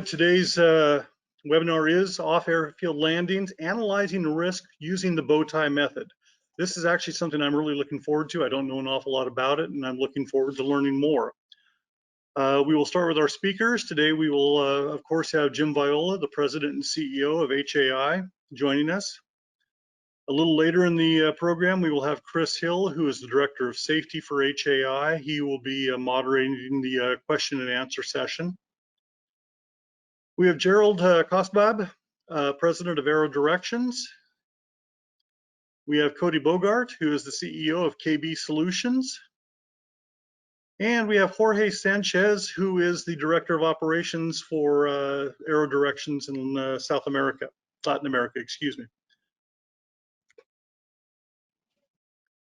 Today's webinar is Off-airfield landings, analyzing risk using the Bowtie method. This is actually something I'm really looking forward to. I don't know an awful lot about it, and I'm looking forward to learning more. We will start with our speakers. Today we will, of course, have Jim Viola, the President and CEO of HAI, joining us. A little later in the program, we will have Chris Hill, who is the Director of Safety for HAI. He will be moderating the question and answer session. We have Gerald Kosbab, President of AeroDirections. We have Kodey Bogart, who is the CEO of KB Solutions. And we have Jorge Sanchez, who is the Director of Operations for AeroDirections in Latin America, excuse me.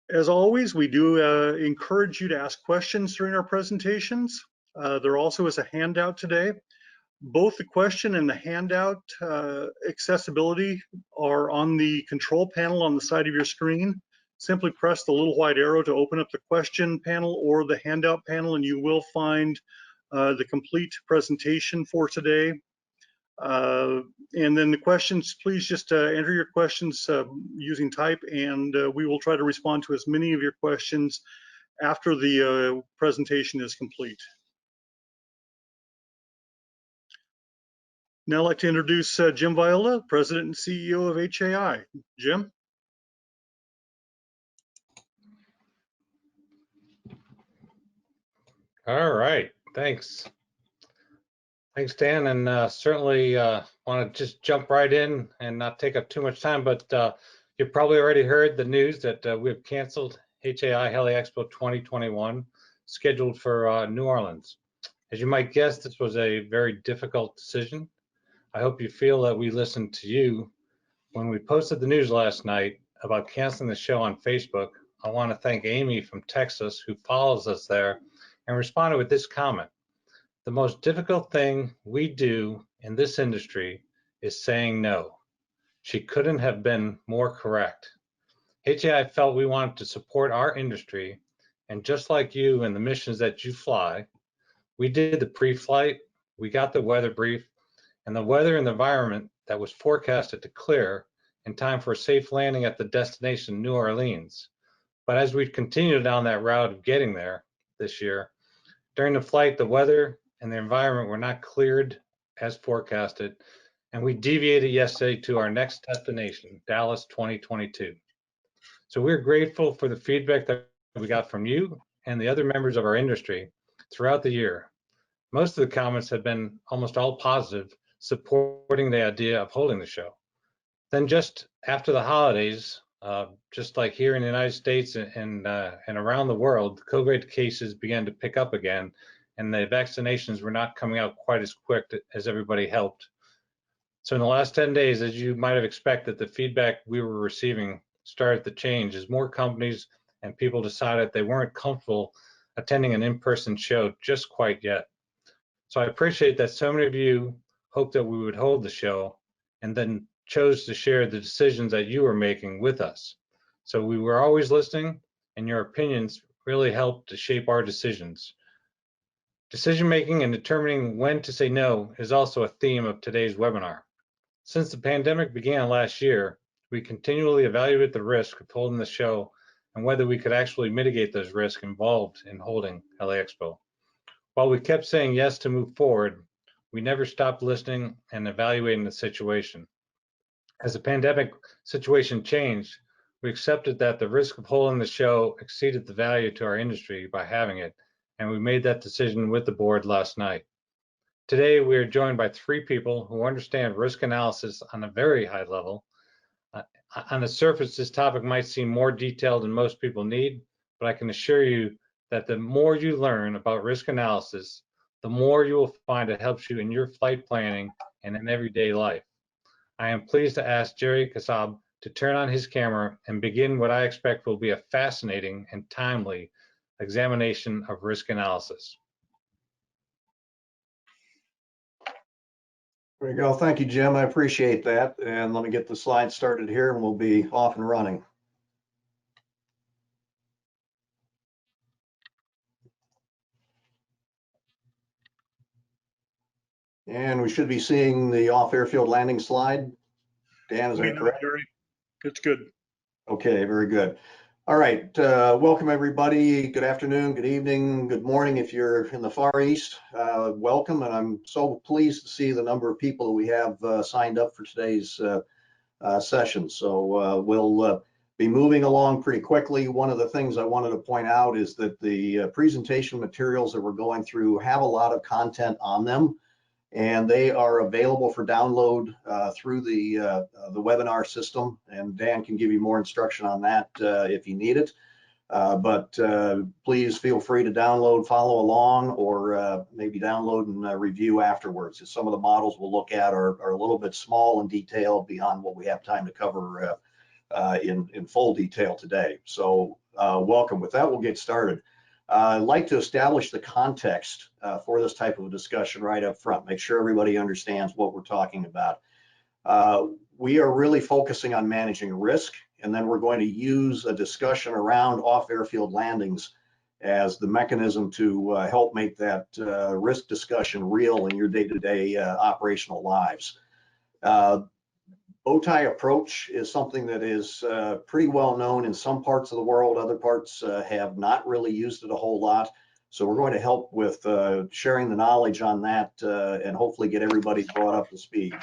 As always, we do encourage you to ask questions during our presentations. There also is a handout today. Both the question and the handout accessibility are on the control panel on the side of your screen. Simply press the little white arrow to open up the question panel or the handout panel, and you will find the complete presentation for today. And then the questions, please just enter your questions using type, and we will try to respond to as many of your questions after the presentation is complete. Now I'd like to introduce Jim Viola, President and CEO of HAI. Jim? All right, thanks. Thanks, Dan, and certainly want to just jump right in and not take up too much time, but you've probably already heard the news that we've canceled HAI HAIExpo 2021, scheduled for New Orleans. As you might guess, this was a very difficult decision. I hope you feel that we listened to you. When we posted the news last night about canceling the show on Facebook, I want to thank Amy from Texas, who follows us there, and responded with this comment. The most difficult thing we do in this industry is saying no. She couldn't have been more correct. HAI felt we wanted to support our industry, and just like you and the missions that you fly, we did the pre-flight, we got the weather brief, and the weather and the environment that was forecasted to clear in time for a safe landing at the destination, New Orleans. But as we continued down that route of getting there this year, during the flight, the weather and the environment were not cleared as forecasted, and we deviated yesterday to our next destination, Dallas 2022. So we're grateful for the feedback that we got from you and the other members of our industry throughout the year. Most of the comments have been almost all positive, supporting the idea of holding the show. Then just after the holidays, just like here in the United States and around the world, COVID cases began to pick up again, and the vaccinations were not coming out quite as quick as everybody hoped. So in the last 10 days, as you might have expected, the feedback we were receiving started to change as more companies and people decided they weren't comfortable attending an in-person show just quite yet. So I appreciate that so many of you hoped that we would hold the show and then chose to share the decisions that you were making with us. So we were always listening, and your opinions really helped to shape our decisions. Decision making and determining when to say no is also a theme of today's webinar. Since the pandemic began last year, we continually evaluate the risk of holding the show and whether we could actually mitigate those risks involved in holding HAIExpo. While we kept saying yes to move forward, we never stopped listening and evaluating the situation. As the pandemic situation changed, we accepted that the risk of holding the show exceeded the value to our industry by having it, and we made that decision with the board last night. Today, we are joined by three people who understand risk analysis on a very high level. On the surface, this topic might seem more detailed than most people need, but I can assure you that the more you learn about risk analysis, the more you will find it helps you in your flight planning and in everyday life. I am pleased to ask Jorge Kosbab to turn on his camera and begin what I expect will be a fascinating and timely examination of risk analysis. There you go. Thank you, Jim. I appreciate that. And let me get the slides started here and we'll be off and running. And we should be seeing the off-airfield landing slide. Dan, is We that know, correct? Jerry. It's good. Okay, very good. All right, welcome everybody. Good afternoon, good evening, good morning if you're in the Far East. Welcome, and I'm so pleased to see the number of people that we have signed up for today's session. So we'll be moving along pretty quickly. One of the things I wanted to point out is that the presentation materials that we're going through have a lot of content on them, and they are available for download through the webinar system. And Dan can give you more instruction on that if you need it. But please feel free to download, follow along, or maybe download and review afterwards. Some of the models we'll look at are a little bit small and detailed beyond what we have time to cover in full detail today. So welcome. With that, we'll get started. I'd like to establish the context for this type of discussion right up front, make sure everybody understands what we're talking about. We are really focusing on managing risk, and then we're going to use a discussion around off-airfield landings as the mechanism to help make that risk discussion real in your day-to-day operational lives. Bowtie approach is something that is pretty well known in some parts of the world. Other parts have not really used it a whole lot. So we're going to help with sharing the knowledge on that and hopefully get everybody brought up to speed.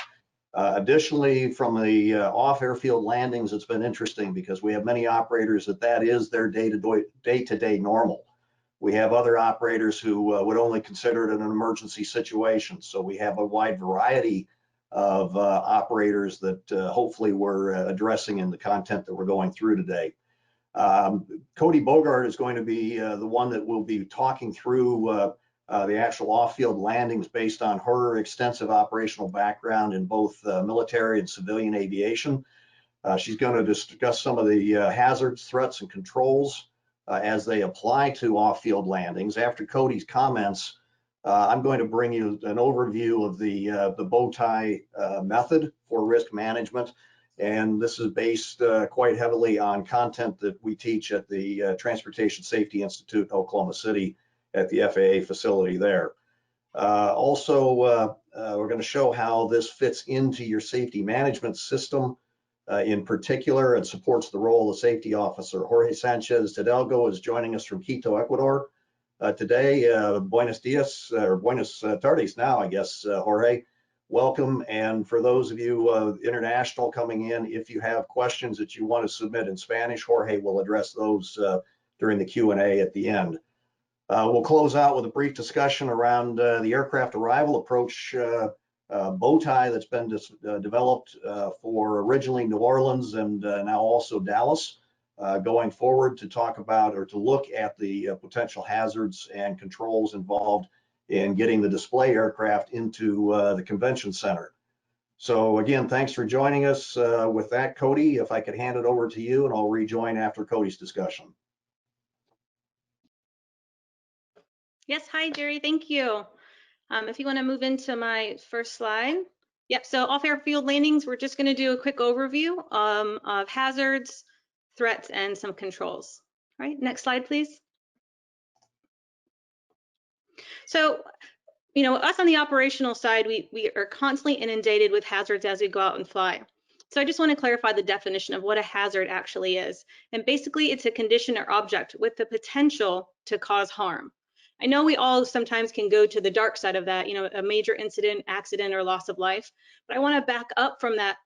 Additionally, from the off-airfield landings, it's been interesting because we have many operators that is their day-to-day normal. We have other operators who would only consider it an emergency situation. So we have a wide variety of operators that hopefully we're addressing in the content that we're going through today. Kodey Bogart is going to be the one that will be talking through the actual off-field landings based on her extensive operational background in both military and civilian aviation. She's going to discuss some of the hazards, threats, and controls as they apply to off-field landings. After Kodey's comments, I'm going to bring you an overview of the Bowtie method for risk management. And this is based quite heavily on content that we teach at the Transportation Safety Institute in Oklahoma City at the FAA facility there. Also, we're going to show how this fits into your safety management system in particular and supports the role of the safety officer. Jorge Sanchez Hidalgo is joining us from Quito, Ecuador. Today, buenos dias, or buenos tardes now, I guess, Jorge. Welcome, and for those of you international coming in, if you have questions that you want to submit in Spanish, Jorge will address those during the Q&A at the end. We'll close out with a brief discussion around the aircraft arrival approach Bowtie that's been developed for originally New Orleans and now also Dallas. Going forward to talk about or to look at the potential hazards and controls involved in getting the display aircraft into the convention center. So again, thanks for joining us. With that, Kodey, if I could hand it over to you, and I'll rejoin after Kodey's discussion. Yes, hi, Jerry, thank you. If you want to move into my first slide. Yep, so off-airfield landings, we're just going to do a quick overview of hazards, threats, and some controls. All right, next slide, please. So, you know, us on the operational side, we are constantly inundated with hazards as we go out and fly. So I just want to clarify the definition of what a hazard actually is. And basically, it's a condition or object with the potential to cause harm. I know we all sometimes can go to the dark side of that, you know, a major incident, accident, or loss of life, but I want to back up from that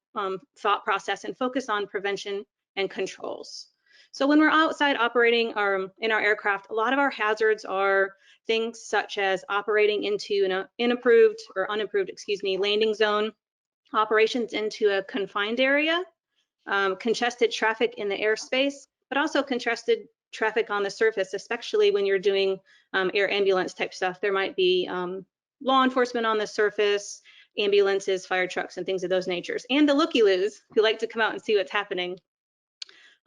thought process and focus on prevention and controls. So when we're outside operating in our aircraft, a lot of our hazards are things such as operating into an unapproved landing zone, operations into a confined area, congested traffic in the airspace, but also congested traffic on the surface, especially when you're doing air ambulance type stuff. There might be law enforcement on the surface, ambulances, fire trucks, and things of those natures, and the looky-loos who like to come out and see what's happening.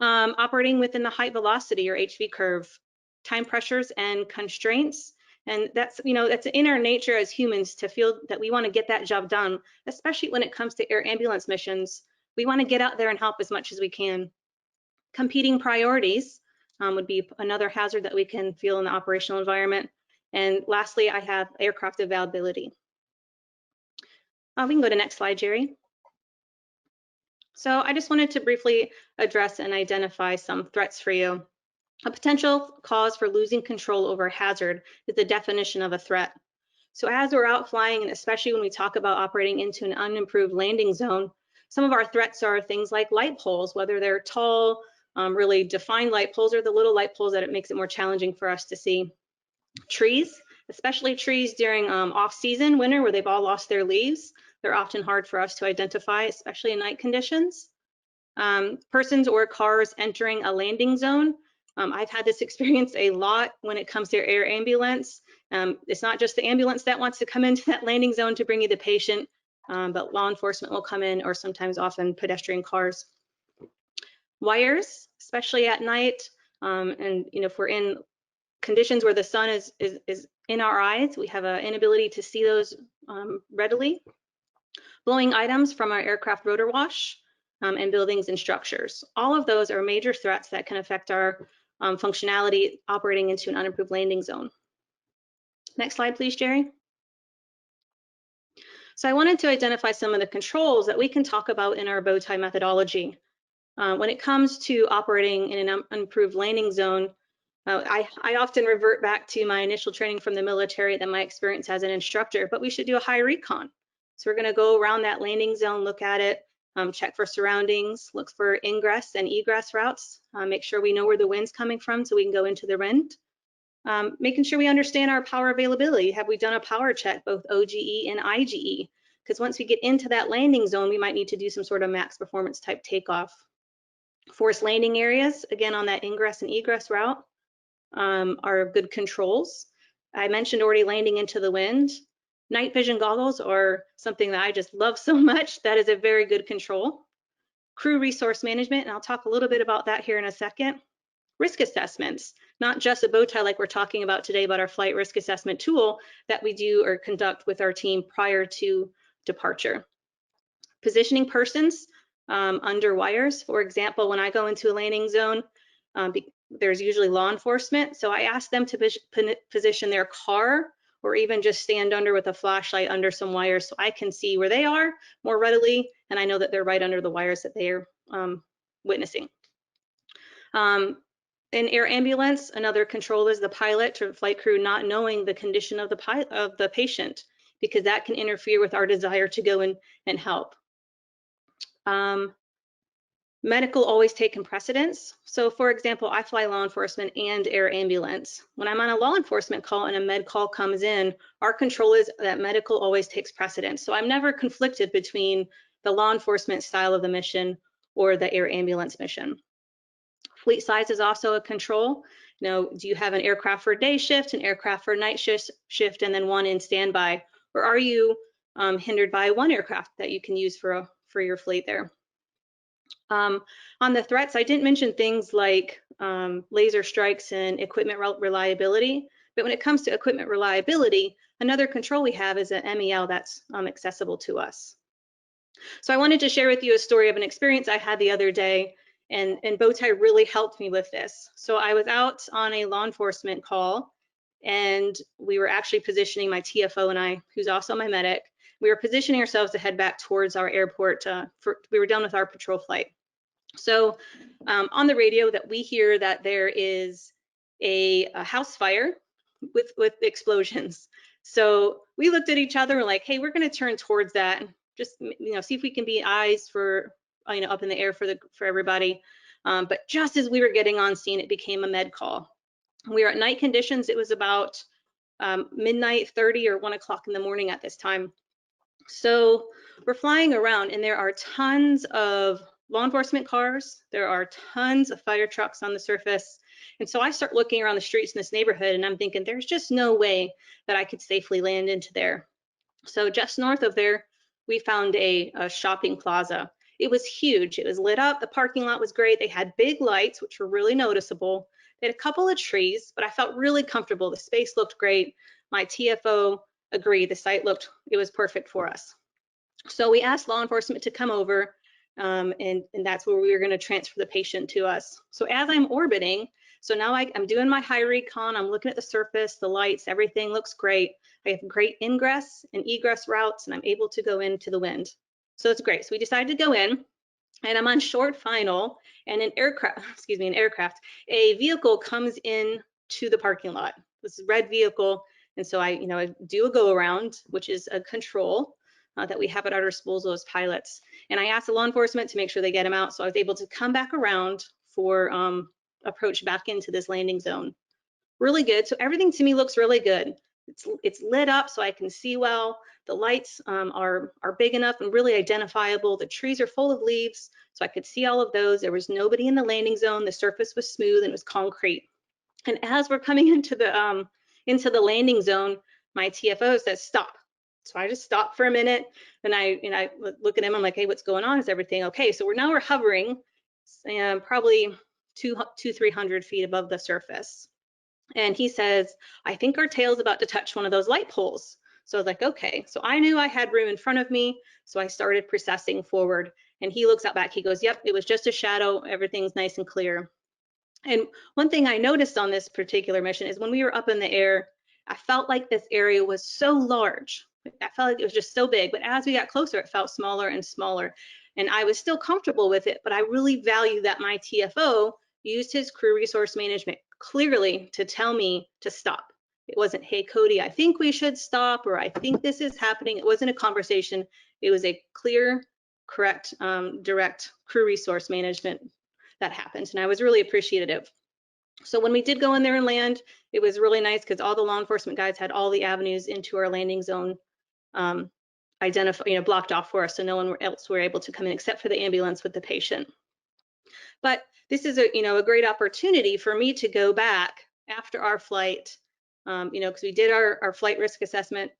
Operating within the height velocity or HV curve, time pressures and constraints. And that's, you know, that's in our nature as humans to feel that we want to get that job done, especially when it comes to air ambulance missions. We want to get out there and help as much as we can. Competing priorities would be another hazard that we can feel in the operational environment. And lastly, I have aircraft availability. We can go to next slide, Jerry. So I just wanted to briefly address and identify some threats for you. A potential cause for losing control over a hazard is the definition of a threat. So as we're out flying, and especially when we talk about operating into an unimproved landing zone, some of our threats are things like light poles, whether they're tall, really defined light poles, or the little light poles that it makes it more challenging for us to see. Trees, especially trees during off-season winter where they've all lost their leaves. They're often hard for us to identify, especially in night conditions. Persons or cars entering a landing zone. I've had this experience a lot when it comes to air ambulance. It's not just the ambulance that wants to come into that landing zone to bring you the patient, but law enforcement will come in, or sometimes often pedestrian cars. Wires, especially at night, and if we're in conditions where the sun is in our eyes, we have an inability to see those readily. Blowing items from our aircraft rotor wash, and buildings and structures. All of those are major threats that can affect our functionality operating into an unimproved landing zone. Next slide, please, Jerry. So I wanted to identify some of the controls that we can talk about in our Bowtie methodology. When it comes to operating in an unimproved landing zone, I often revert back to my initial training from the military than my experience as an instructor, but we should do a high recon. So we're going to go around that landing zone, look at it, check for surroundings, look for ingress and egress routes, make sure we know where the wind's coming from so we can go into the wind. Making sure we understand our power availability. Have we done a power check, both OGE and IGE? Because once we get into that landing zone, we might need to do some sort of max performance type takeoff. Forced landing areas, again, on that ingress and egress route, are good controls. I mentioned already landing into the wind. Night vision goggles are something that I just love so much. That is a very good control. Crew resource management, and I'll talk a little bit about that here in a second. Risk assessments, not just a Bowtie like we're talking about today, but our flight risk assessment tool that we do or conduct with our team prior to departure. Positioning persons under wires. For example, when I go into a landing zone, there's usually law enforcement. So I ask them to position their car, or even just stand under with a flashlight under some wires so I can see where they are more readily, and I know that they're right under the wires that they are witnessing. In air ambulance, another control is the pilot or flight crew not knowing the condition of the patient, because that can interfere with our desire to go in and help. Medical always taking precedence. So for example, I fly law enforcement and air ambulance. When I'm on a law enforcement call and a med call comes in, our control is that medical always takes precedence. So I'm never conflicted between the law enforcement style of the mission or the air ambulance mission. Fleet size is also a control. Do you have an aircraft for day shift, an aircraft for night shift, and then one in standby? Or are you hindered by one aircraft that you can use for your fleet there? On the threats, I didn't mention things like laser strikes and equipment reliability, but when it comes to equipment reliability, another control we have is an MEL that's accessible to us. So I wanted to share with you a story of an experience I had the other day, and Bowtie really helped me with this. So I was out on a law enforcement call, and we were actually positioning, my TFO and I, who's also my medic, we were positioning ourselves to head back towards our airport. We were done with our patrol flight. So on the radio that we hear that there is a house fire with explosions. So we looked at each other and like, hey, we're going to turn towards that and just see if we can be eyes for up in the air for everybody. But just as we were getting on scene, it became a med call. We were at night conditions. It was about midnight 30 or 1 o'clock in the morning at this time. So we're flying around and there are tons of law enforcement cars. There are tons of fire trucks on the surface. And so I start looking around the streets in this neighborhood and I'm thinking there's just no way that I could safely land into there. So just north of there, we found a shopping plaza. It was huge. It was lit up. The parking lot was great. They had big lights, which were really noticeable. They had a couple of trees, but I felt really comfortable. The space looked great. My TFO agreed. The site it was perfect for us. So we asked law enforcement to come over, and that's where we were going to transfer the patient to us. So as I'm orbiting, So now I'm doing my high recon. I'm looking at the surface, the lights, everything looks great. I have great ingress and egress routes, and I'm able to go into the wind. So it's great. So we decided to go in, and I'm on short final, and an aircraft, a vehicle comes in to the parking lot. This is a red vehicle. And so I do a go around, which is a control that we have at our disposal as pilots. And I asked the law enforcement to make sure they get him out. So I was able to come back around for approach back into this landing zone. Really good. So everything to me looks really good. It's lit up so I can see well. The lights are big enough and really identifiable. The trees are full of leaves, so I could see all of those. There was nobody in the landing zone. The surface was smooth and it was concrete. And as we're coming into the landing zone, my TFO says stop. So I just stopped for a minute, and I look at him. I'm like, hey, what's going on? Is everything okay? So we're hovering probably 200-300 feet above the surface. And he says, I think our tail's about to touch one of those light poles. So I was like, okay. So I knew I had room in front of me. So I started processing forward. And he looks out back. He goes, yep, it was just a shadow. Everything's nice and clear. And one thing I noticed on this particular mission is when we were up in the air, I felt like this area was so large. I felt like it was just so big. But as we got closer, it felt smaller and smaller. And I was still comfortable with it. But I really value that my TFO used his crew resource management clearly to tell me to stop. It wasn't, hey, Kodey, I think we should stop, or I think this is happening. It wasn't a conversation. It was a clear, correct, direct crew resource management that happened. And I was really appreciative. So when we did go in there and land, it was really nice because all the law enforcement guys had all the avenues into our landing zone blocked off for us, so no one else were able to come in except for the ambulance with the patient. But this is a great opportunity for me to go back after our flight, because we did our flight risk assessment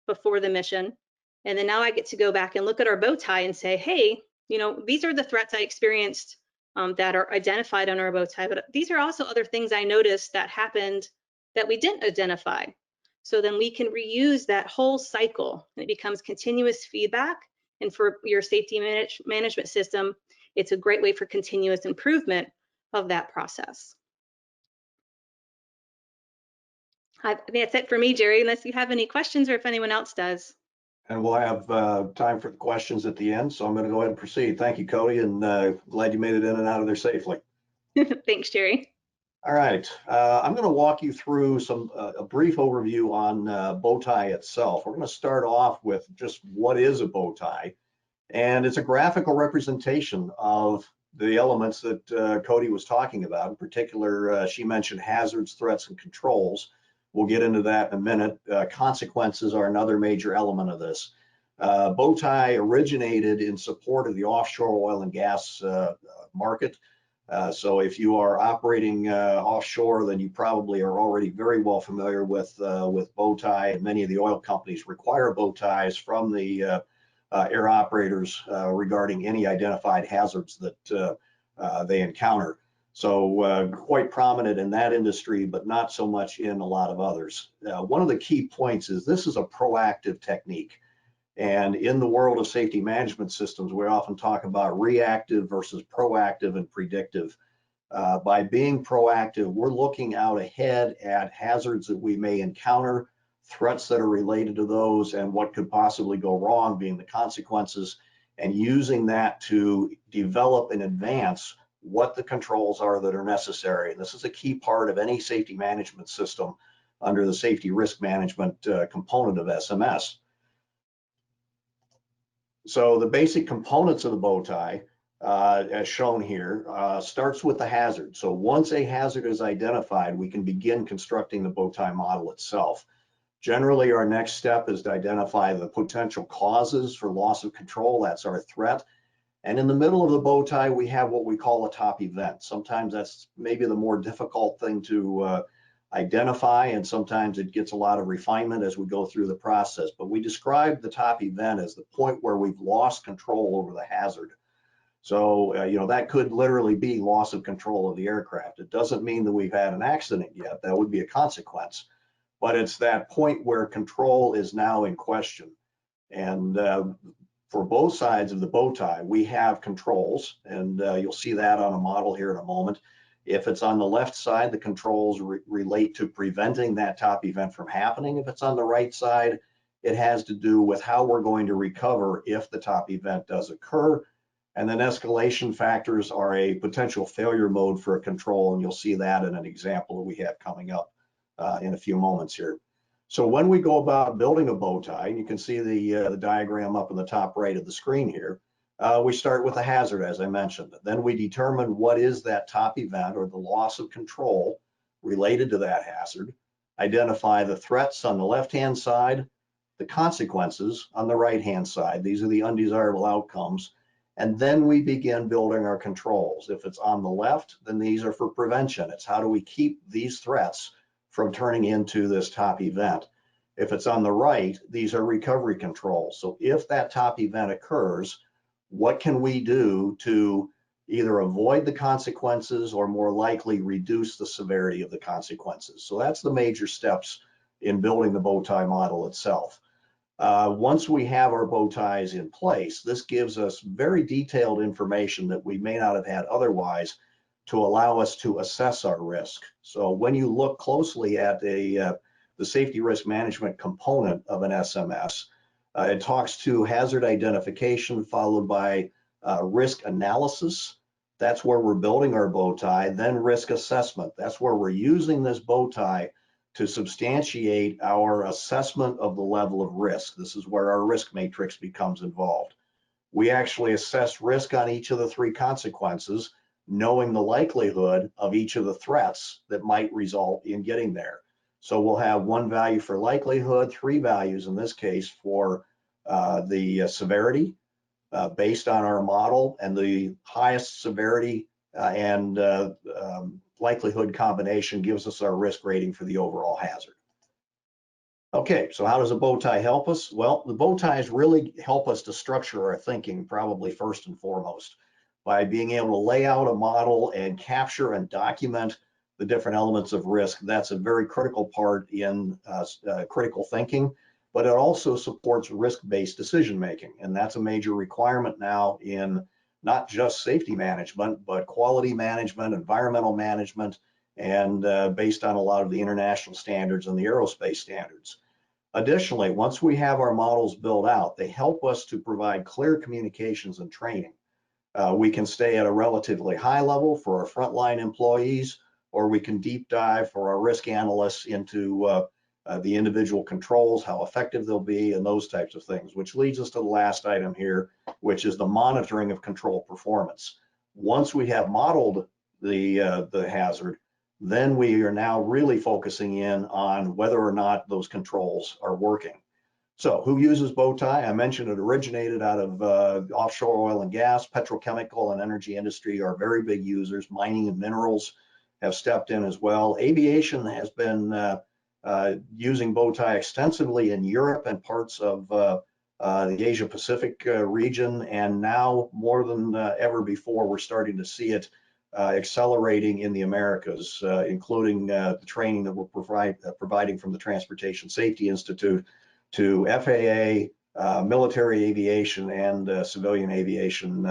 before the mission. And then now I get to go back and look at our bow tie and say, hey, these are the threats I experienced that are identified on our bow tie, but these are also other things I noticed that happened that we didn't identify. So then we can reuse that whole cycle, and it becomes continuous feedback. And for your safety management system, it's a great way for continuous improvement of that process. That's it for me, Jerry, unless you have any questions or if anyone else does. And we'll have time for the questions at the end. So I'm going to go ahead and proceed. Thank you, Kodey, and glad you made it in and out of there safely. Thanks, Jerry. All right, I'm going to walk you through a brief overview on bow tie itself. We're going to start off with just what is a bow tie, and it's a graphical representation of the elements that Kodey was talking about. In particular, she mentioned hazards, threats, and controls. We'll get into that in a minute. Consequences are another major element of this. Bow tie originated in support of the offshore oil and gas market. So if you are operating offshore, then you probably are already very well familiar with bow tie, and many of the oil companies require bow ties from the air operators regarding any identified hazards that they encounter. So quite prominent in that industry, but not so much in a lot of others. One of the key points is this is a proactive technique. And in the world of safety management systems, we often talk about reactive versus proactive and predictive. By being proactive, we're looking out ahead at hazards that we may encounter, threats that are related to those, and what could possibly go wrong, being the consequences, and using that to develop in advance what the controls are that are necessary. And this is a key part of any safety management system under the safety risk management component of SMS. So the basic components of the bow tie, as shown here, starts with the hazard. So once a hazard is identified, we can begin constructing the bow tie model itself. Generally, our next step is to identify the potential causes for loss of control. That's our threat. And in the middle of the bow tie, we have what we call a top event. Sometimes that's maybe the more difficult thing to identify, and sometimes it gets a lot of refinement as we go through the process. But we describe the top event as the point where we've lost control over the hazard. So, that could literally be loss of control of the aircraft. It doesn't mean that we've had an accident yet. That would be a consequence. But it's that point where control is now in question. And for both sides of the bow tie, we have controls, and you'll see that on a model here in a moment. If it's on the left side, the controls relate to preventing that top event from happening. If it's on the right side, it has to do with how we're going to recover if the top event does occur. And then escalation factors are a potential failure mode for a control, and you'll see that in an example that we have coming up in a few moments here. So when we go about building a bow tie, and you can see the diagram up in the top right of the screen here, we start with a hazard, as I mentioned. Then we determine what is that top event or the loss of control related to that hazard, identify the threats on the left-hand side, the consequences on the right-hand side. These are the undesirable outcomes. And then we begin building our controls. If it's on the left, then these are for prevention. It's how do we keep these threats from turning into this top event. If it's on the right, these are recovery controls. So if that top event occurs, what can we do to either avoid the consequences or more likely reduce the severity of the consequences? So that's the major steps in building the bow tie model itself. Once we have our bow ties in place, this gives us very detailed information that we may not have had otherwise to allow us to assess our risk. So when you look closely at the safety risk management component of an SMS, it talks to hazard identification followed by risk analysis. That's where we're building our bow tie. Then risk assessment. That's where we're using this bow tie to substantiate our assessment of the level of risk. This is where our risk matrix becomes involved. We actually assess risk on each of the three consequences, knowing the likelihood of each of the threats that might result in getting there. So we'll have one value for likelihood, three values in this case for the severity based on our model, and the highest severity and likelihood combination gives us our risk rating for the overall hazard. Okay, so how does a bow tie help us? Well, the bow ties really help us to structure our thinking, probably first and foremost, by being able to lay out a model and capture and document the different elements of risk. That's a very critical part in critical thinking, but it also supports risk-based decision making. And that's a major requirement now in not just safety management, but quality management, environmental management, and based on a lot of the international standards and the aerospace standards. Additionally, once we have our models built out, they help us to provide clear communications and training. We can stay at a relatively high level for our frontline employees, or we can deep dive for our risk analysts into the individual controls, how effective they'll be, and those types of things, which leads us to the last item here, which is the monitoring of control performance. Once we have modeled the hazard, then we are now really focusing in on whether or not those controls are working. So who uses bow tie? I mentioned it originated out of offshore oil and gas, petrochemical and energy industry are very big users. Mining and minerals have stepped in as well. Aviation has been using bow tie extensively in Europe and parts of the Asia Pacific region, and now more than ever before, we're starting to see it accelerating in the Americas, including the training that we're providing from the Transportation Safety Institute to FAA, military aviation, and civilian aviation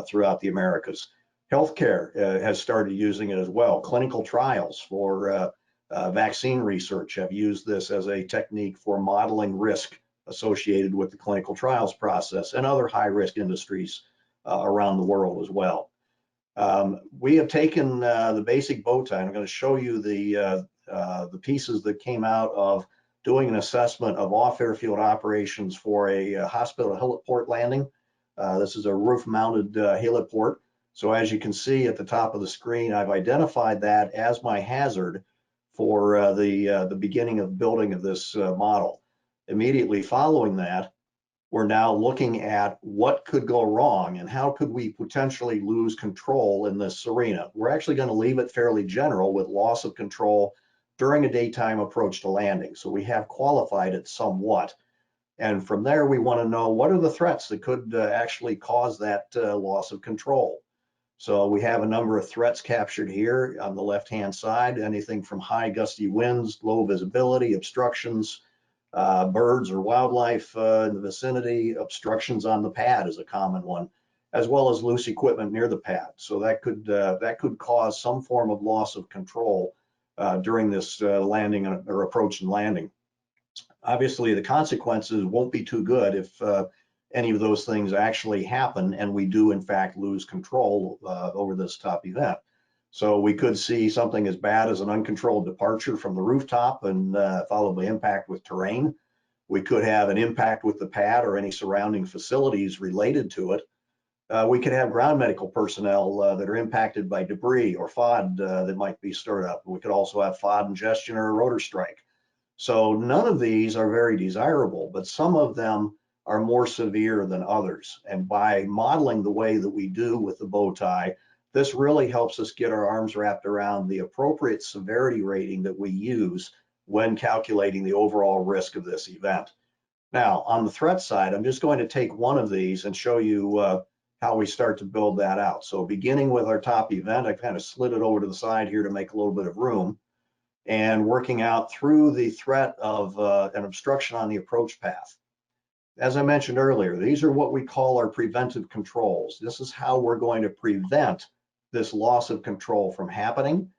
throughout the Americas. Healthcare has started using it as well. Clinical trials for vaccine research have used this as a technique for modeling risk associated with the clinical trials process, and other high-risk industries around the world as well. We have taken the basic bow tie, and I'm going to show you the pieces that came out of doing an assessment of off-airfield operations for a hospital heliport landing. This is a roof-mounted heliport. So as you can see at the top of the screen, I've identified that as my hazard for the beginning of building of this model. Immediately following that, we're now looking at what could go wrong and how could we potentially lose control in this arena. We're actually going to leave it fairly general with loss of control during a daytime approach to landing. So we have qualified it somewhat. And from there, we want to know what are the threats that could actually cause that loss of control. So we have a number of threats captured here on the left-hand side, anything from high gusty winds, low visibility, obstructions, birds or wildlife in the vicinity. Obstructions on the pad is a common one, as well as loose equipment near the pad. So that could cause some form of loss of control during this landing or approach and landing. Obviously, the consequences won't be too good if any of those things actually happen and we do in fact lose control over this top event. So we could see something as bad as an uncontrolled departure from the rooftop and followed by impact with terrain. We could have an impact with the pad or any surrounding facilities related to it. We could have ground medical personnel that are impacted by debris or FOD that might be stirred up. We could also have FOD ingestion or a rotor strike. So none of these are very desirable, but some of them are more severe than others. And by modeling the way that we do with the bow tie, this really helps us get our arms wrapped around the appropriate severity rating that we use when calculating the overall risk of this event. Now, on the threat side, I'm just going to take one of these and show you how we start to build that out. So beginning with our top event, I kind of slid it over to the side here to make a little bit of room, and working out through the threat of an obstruction on the approach path. As I mentioned earlier, these are what we call our preventive controls. This is how we're going to prevent this loss of control from happening.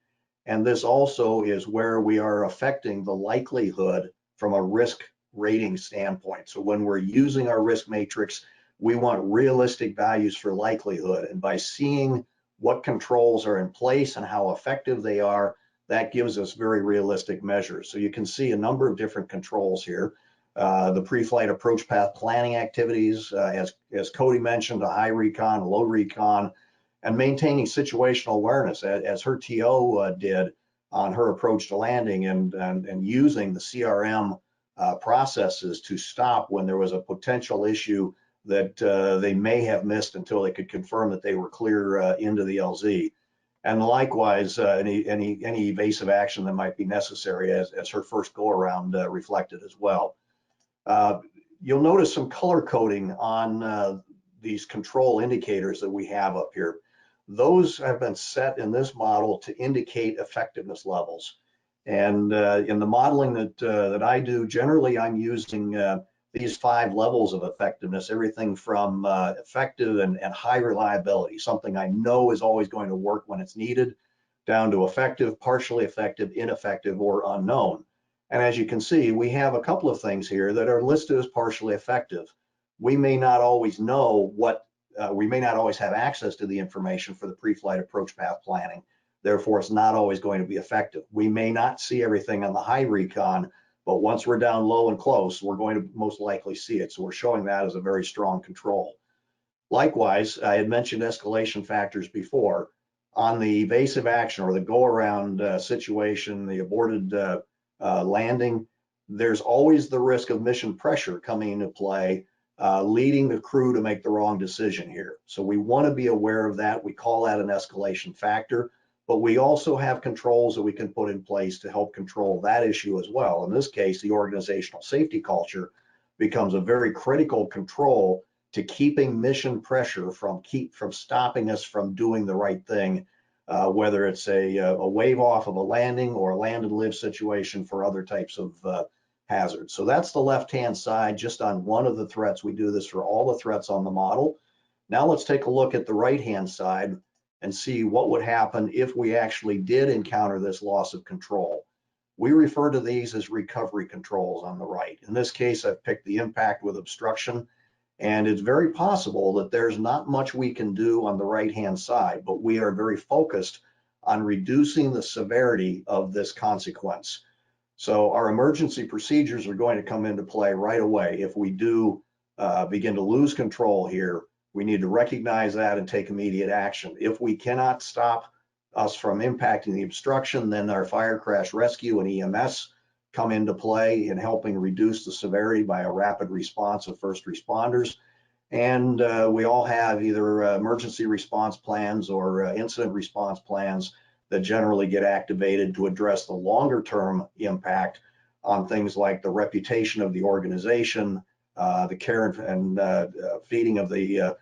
And this also is where we are affecting the likelihood from a risk rating standpoint. So when we're using our risk matrix, we want realistic values for likelihood. And by seeing what controls are in place and how effective they are, that gives us very realistic measures. So you can see a number of different controls here. The pre-flight approach path planning activities, as Kodey mentioned, a high recon, a low recon, and maintaining situational awareness, as her TO did on her approach to landing, and using the CRM processes to stop when there was a potential issue that they may have missed until they could confirm that they were clear into the LZ. And likewise, any evasive action that might be necessary, as her first go around reflected as well. You'll notice some color coding on these control indicators that we have up here. Those have been set in this model to indicate effectiveness levels. And in the modeling that I do, generally I'm using these 5 levels of effectiveness, everything from effective and high reliability, something I know is always going to work when it's needed, down to effective, partially effective, ineffective, or unknown. And as you can see, we have a couple of things here that are listed as partially effective. We may not always know we may not always have access to the information for the pre-flight approach path planning. Therefore, it's not always going to be effective. We may not see everything on the high recon, but once we're down low and close, we're going to most likely see it. So we're showing that as a very strong control. Likewise, I had mentioned escalation factors before. On the evasive action or the go-around situation, the aborted landing, there's always the risk of mission pressure coming into play, leading the crew to make the wrong decision here. So we want to be aware of that. We call that an escalation factor, but we also have controls that we can put in place to help control that issue as well. In this case, the organizational safety culture becomes a very critical control to keeping mission pressure from stopping us from doing the right thing, whether it's a wave off of a landing or a land and live situation for other types of hazards. So that's the left-hand side, just on one of the threats. We do this for all the threats on the model. Now let's take a look at the right-hand side and see what would happen if we actually did encounter this loss of control. We refer to these as recovery controls on the right. In this case, I've picked the impact with obstruction, and it's very possible that there's not much we can do on the right-hand side, but we are very focused on reducing the severity of this consequence. So our emergency procedures are going to come into play right away. If we do begin to lose control here, we need to recognize that and take immediate action. If we cannot stop us from impacting the obstruction, then our fire crash rescue and EMS come into play in helping reduce the severity by a rapid response of first responders. And we all have either emergency response plans or incident response plans that generally get activated to address the longer term impact on things like the reputation of the organization, the care and feeding of the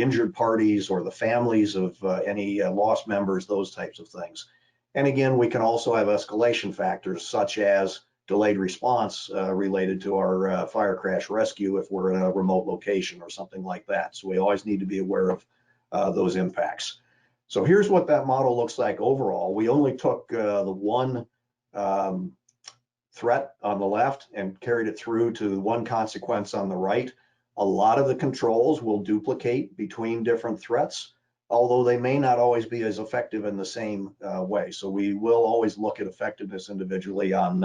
injured parties or the families of any lost members, those types of things. And again, we can also have escalation factors such as delayed response related to our fire crash rescue if we're in a remote location or something like that. So we always need to be aware of those impacts. So here's what that model looks like overall. We only took the one threat on the left and carried it through to one consequence on the right. A lot of the controls will duplicate between different threats, although they may not always be as effective in the same way. So we will always look at effectiveness individually on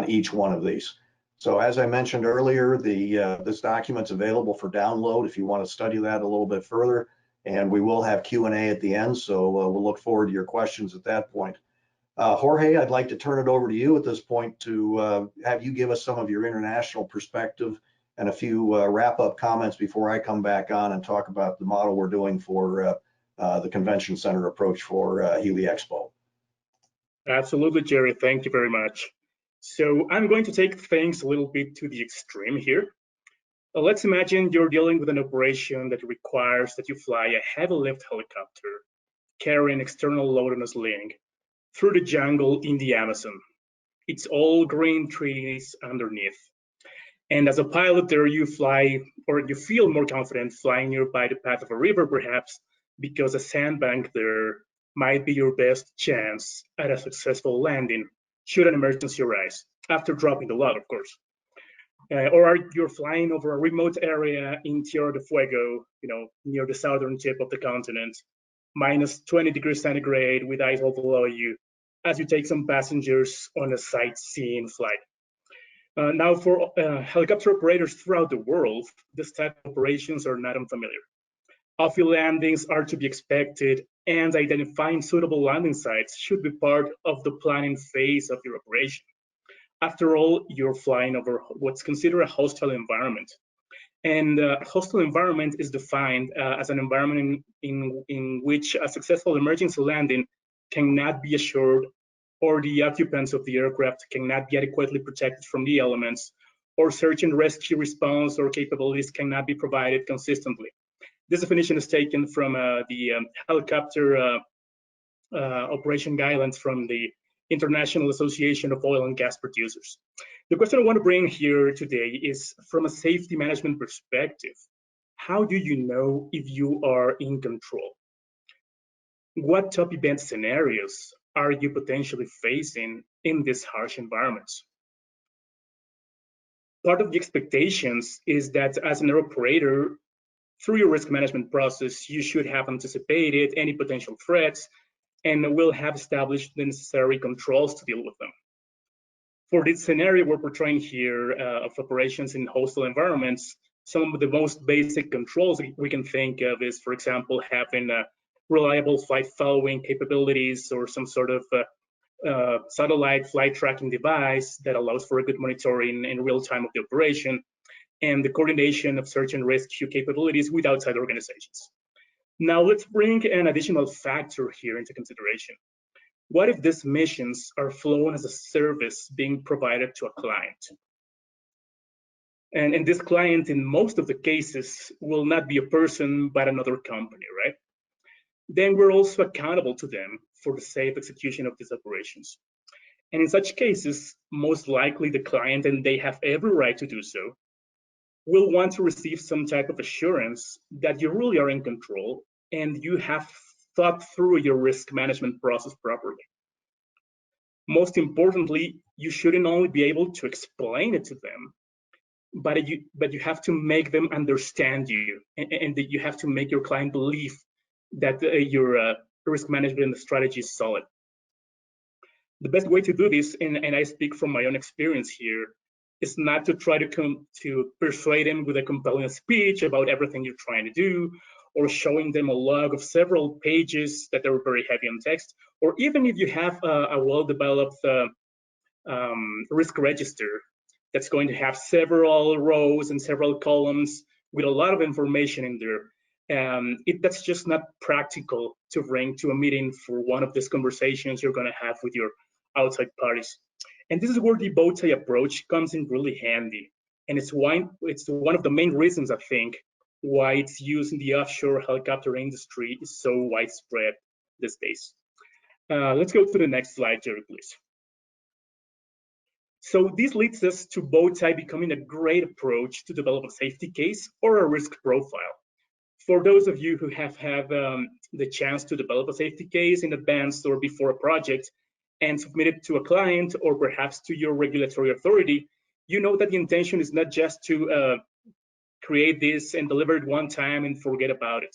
each one of these. So as I mentioned earlier, this document's available for download if you want to study that a little bit further, and we will have Q&A at the end, so we'll look forward to your questions at that point. Jorge, I'd like to turn it over to you at this point to have you give us some of your international perspective and a few wrap-up comments before I come back on and talk about the model we're doing for the convention center approach for HAIExpo. Absolutely, Jerry. Thank you very much. So I'm going to take things a little bit to the extreme here. Let's imagine you're dealing with an operation that requires that you fly a heavy lift helicopter carrying external load on a sling through the jungle in the Amazon. It's all green trees underneath. And as a pilot there, you fly, or you feel more confident flying nearby the path of a river perhaps, because a sandbank there might be your best chance at a successful landing should an emergency arise, after dropping the load, of course. Or you're flying over a remote area in Tierra del Fuego, near the southern tip of the continent, minus 20 degrees centigrade with ice all below you, as you take some passengers on a sightseeing flight. Now, for helicopter operators throughout the world, this type of operations are not unfamiliar. Off-field landings are to be expected, and identifying suitable landing sites should be part of the planning phase of your operation. After all, you're flying over what's considered a hostile environment. And a hostile environment is defined as an environment in which a successful emergency landing cannot be assured, or the occupants of the aircraft cannot be adequately protected from the elements, or search and rescue response or capabilities cannot be provided consistently. This definition is taken from the helicopter operation guidelines from the International Association of Oil and Gas Producers. The question I want to bring here today is from a safety management perspective. How do you know if you are in control? What top event scenarios are you potentially facing in these harsh environments? Part of the expectations is that as an operator, through your risk management process, you should have anticipated any potential threats and will have established the necessary controls to deal with them. For this scenario we're portraying here of operations in hostile environments, some of the most basic controls we can think of is, for example, having reliable flight following capabilities or some sort of satellite flight tracking device that allows for a good monitoring in real time of the operation, and the coordination of search and rescue capabilities with outside organizations. Now let's bring an additional factor here into consideration. What if these missions are flown as a service being provided to a client? And this client, in most of the cases, will not be a person, but another company, right? Then we're also accountable to them for the safe execution of these operations. And in such cases, most likely the client, and they have every right to do so, will want to receive some type of assurance that you really are in control and you have thought through your risk management process properly. Most importantly, you shouldn't only be able to explain it to them, but you have to make them understand you, and that you have to make your client believe that your risk management strategy is solid. The best way to do this, and I speak from my own experience here, is not to try to persuade them with a compelling speech about everything you're trying to do, or showing them a log of several pages that are very heavy on text, or even if you have a well-developed risk register that's going to have several rows and several columns with a lot of information in there. That's just not practical to bring to a meeting for one of these conversations you're going to have with your outside parties. And this is where the Bowtie approach comes in really handy. And it's one of the main reasons, I think, why its use in the offshore helicopter industry is so widespread these days. Let's go to the next slide, Jerry, please. So this leads us to Bowtie becoming a great approach to develop a safety case or a risk profile. For those of you who have had the chance to develop a safety case in advance or before a project and submit it to a client or perhaps to your regulatory authority, you know that the intention is not just to create this and deliver it one time and forget about it.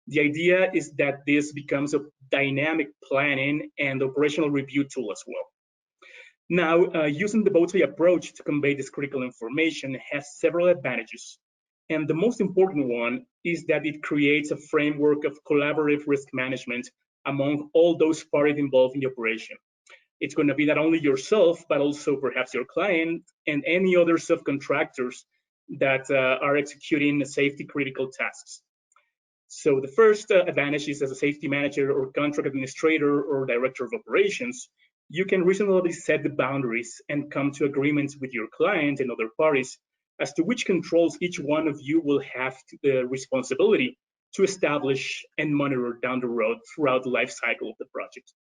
The idea is that this becomes a dynamic planning and operational review tool as well. Now, using the Bowtie approach to convey this critical information has several advantages. And the most important one is that it creates a framework of collaborative risk management among all those parties involved in the operation. It's going to be not only yourself, but also perhaps your client and any other subcontractors that are executing safety critical tasks. So the first advantage is, as a safety manager or contract administrator or director of operations, you can reasonably set the boundaries and come to agreements with your client and other parties as to which controls each one of you will have the responsibility to establish and monitor down the road throughout the life cycle of the project.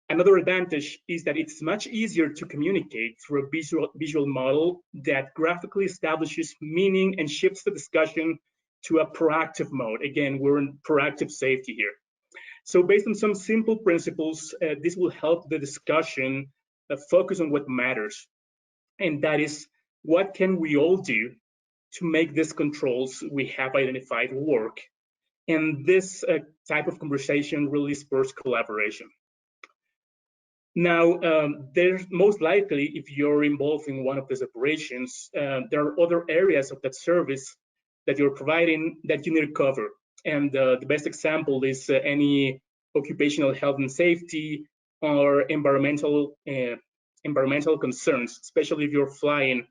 Another advantage is that it's much easier to communicate through a visual model that graphically establishes meaning and shifts the discussion to a proactive mode. Again, we're in proactive safety here. So based on some simple principles, this will help the discussion focus on what matters. And that is, what can we all do to make these controls we have identified work? And this type of conversation really spurs collaboration. Now, there's most likely, if you're involved in one of these operations, there are other areas of that service that you're providing that you need to cover. And the best example is any occupational health and safety or environmental concerns, especially if you're flying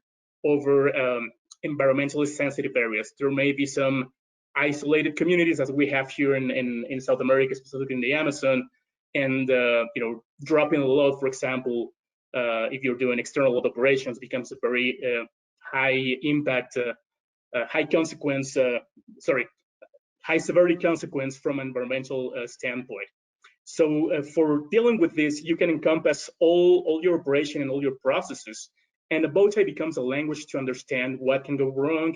over environmentally sensitive areas. There may be some isolated communities, as we have here in South America, specifically in the Amazon, and dropping a load, for example, if you're doing external load operations, becomes a very high impact, high consequence, high severity consequence from an environmental standpoint. So for dealing with this, you can encompass all your operation and all your processes, and the Bowtie becomes a language to understand what can go wrong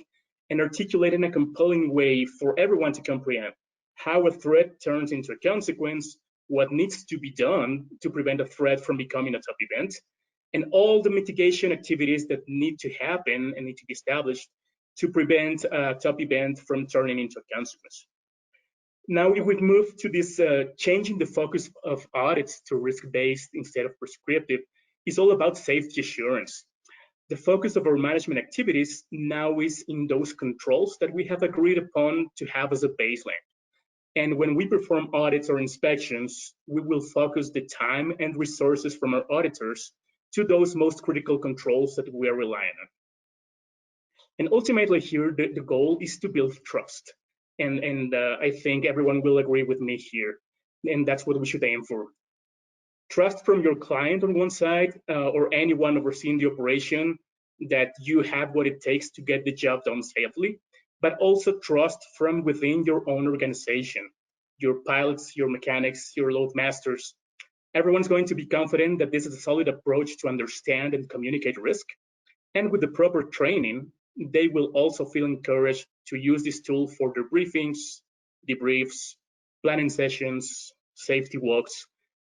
and articulate in a compelling way for everyone to comprehend how a threat turns into a consequence, what needs to be done to prevent a threat from becoming a top event, and all the mitigation activities that need to happen and need to be established to prevent a top event from turning into a consequence. Now, if we move to this changing the focus of audits to risk-based instead of prescriptive, is all about safety assurance. The focus of our management activities now is in those controls that we have agreed upon to have as a baseline. And when we perform audits or inspections, we will focus the time and resources from our auditors to those most critical controls that we are relying on. And ultimately here, the goal is to build trust. And I think everyone will agree with me here. And that's what we should aim for. Trust from your client on one side, or anyone overseeing the operation, that you have what it takes to get the job done safely, but also trust from within your own organization, your pilots, your mechanics, your load masters. Everyone's going to be confident that this is a solid approach to understand and communicate risk. And with the proper training, they will also feel encouraged to use this tool for their briefings, debriefs, planning sessions, safety walks,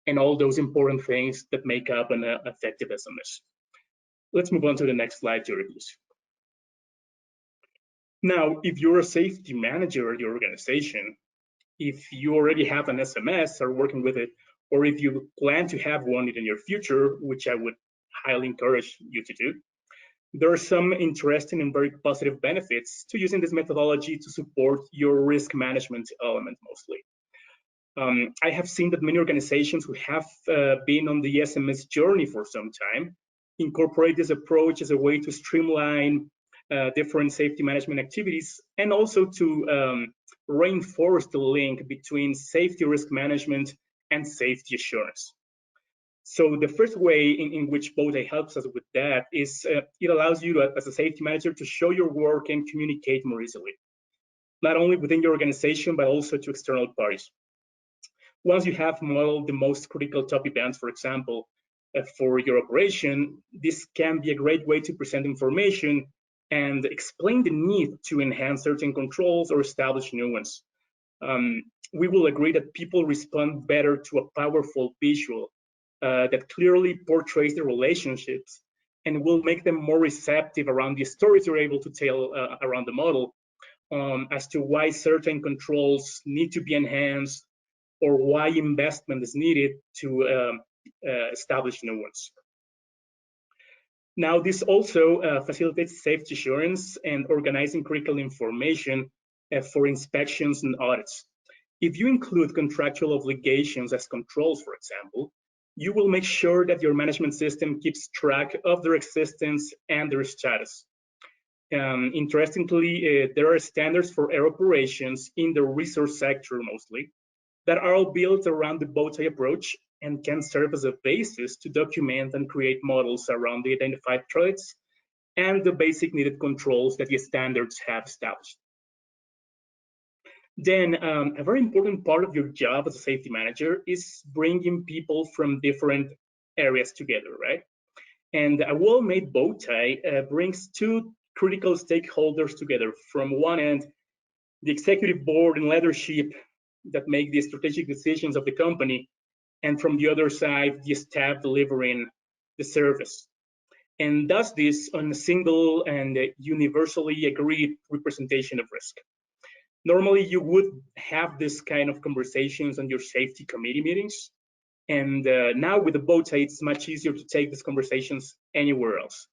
and all those important things that make up an effective SMS. Let's move on to the next slide, Jerry, please. Now, if you're a safety manager at your organization, if you already have an SMS or working with it, or if you plan to have one in the near future, which I would highly encourage you to do, there are some interesting and very positive benefits to using this methodology to support your risk management element mostly. I have seen that many organizations who have been on the SMS journey for some time incorporate this approach as a way to streamline different safety management activities and also to reinforce the link between safety risk management and safety assurance. So the first way in which Bowtie helps us with that is it allows you to, as a safety manager, to show your work and communicate more easily, not only within your organization, but also to external parties. Once you have modeled the most critical top events, for example, for your operation, this can be a great way to present information and explain the need to enhance certain controls or establish new ones. We will agree that people respond better to a powerful visual that clearly portrays the relationships and will make them more receptive around the stories you're able to tell around the model as to why certain controls need to be enhanced or why investment is needed to establish new ones. Now, this also facilitates safety assurance and organizing critical information for inspections and audits. If you include contractual obligations as controls, for example, you will make sure that your management system keeps track of their existence and their status. Interestingly, there are standards for air operations in the resource sector mostly that are all built around the Bowtie approach and can serve as a basis to document and create models around the identified threats and the basic needed controls that the standards have established. Then a very important part of your job as a safety manager is bringing people from different areas together, right? And a well-made bow tie brings two critical stakeholders together. From one end, the executive board and leadership that make the strategic decisions of the company, and from the other side, the staff delivering the service. And does this on a single and universally agreed representation of risk. Normally, you would have this kind of conversations on your safety committee meetings. And now with the bow tie, it's much easier to take these conversations anywhere else.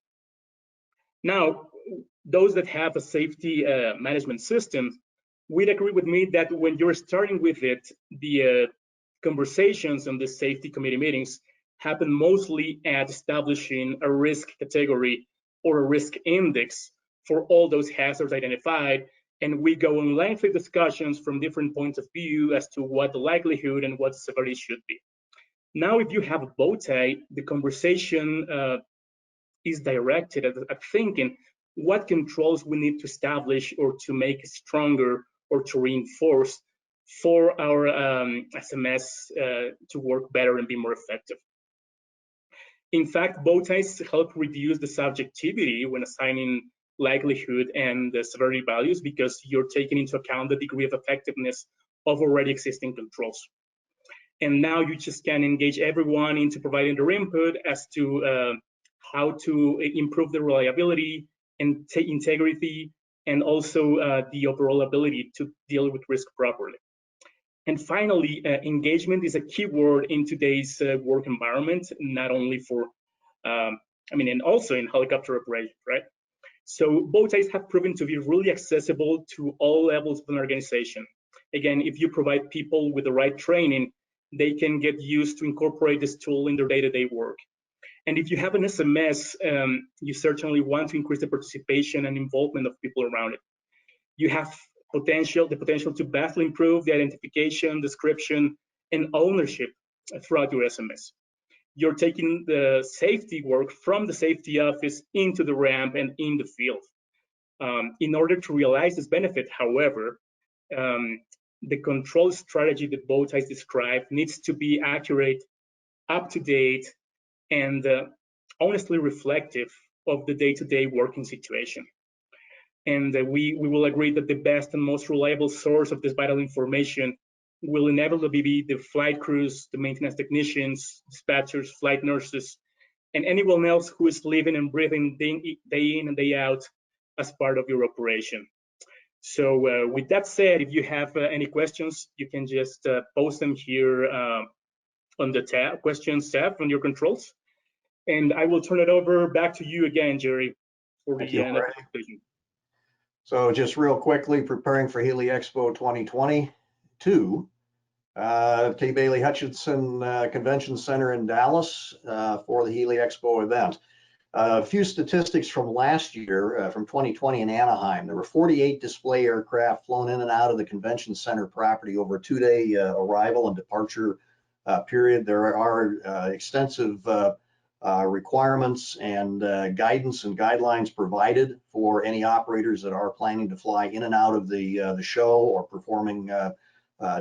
Now, those that have a safety management system would agree with me that when you're starting with it, the conversations on the safety committee meetings happen mostly at establishing a risk category or a risk index for all those hazards identified. And we go on lengthy discussions from different points of view as to what the likelihood and what the severity should be. Now, if you have a bow tie, the conversation is directed at thinking what controls we need to establish or to make stronger or to reinforce for our SMS to work better and be more effective. In fact, bow ties help reduce the subjectivity when assigning likelihood and the severity values because you're taking into account the degree of effectiveness of already existing controls. And now you just can engage everyone into providing their input as to how to improve the reliability and integrity and also the overall ability to deal with risk properly. And finally, engagement is a key word in today's work environment, not only for, and also in helicopter operations, right? So bow ties have proven to be really accessible to all levels of an organization. Again, if you provide people with the right training, they can get used to incorporate this tool in their day-to-day work. And if you have an SMS, you certainly want to increase the participation and involvement of people around it. You have the potential to vastly improve the identification, description, and ownership throughout your SMS. You're taking the safety work from the safety office into the ramp and in the field. In order to realize this benefit, however, the control strategy that bow ties describe needs to be accurate, up to date, and honestly reflective of the day-to-day working situation. And we will agree that the best and most reliable source of this vital information will inevitably be the flight crews, the maintenance technicians, dispatchers, flight nurses, and anyone else who is living and breathing day in and day out as part of your operation. So with that said, if you have any questions, you can just post them here on the tab, questions tab on your controls. And I will turn it over back to you again, Jerry, for the next presentation. So just real quickly, preparing for HAIExpo 2022, T. Bailey Hutchinson Convention Center in Dallas for the HAIExpo event. A few statistics from last year, from 2020 in Anaheim. There were 48 display aircraft flown in and out of the convention center property over a 2-day arrival and departure period. There are extensive requirements and guidance and guidelines provided for any operators that are planning to fly in and out of the show or performing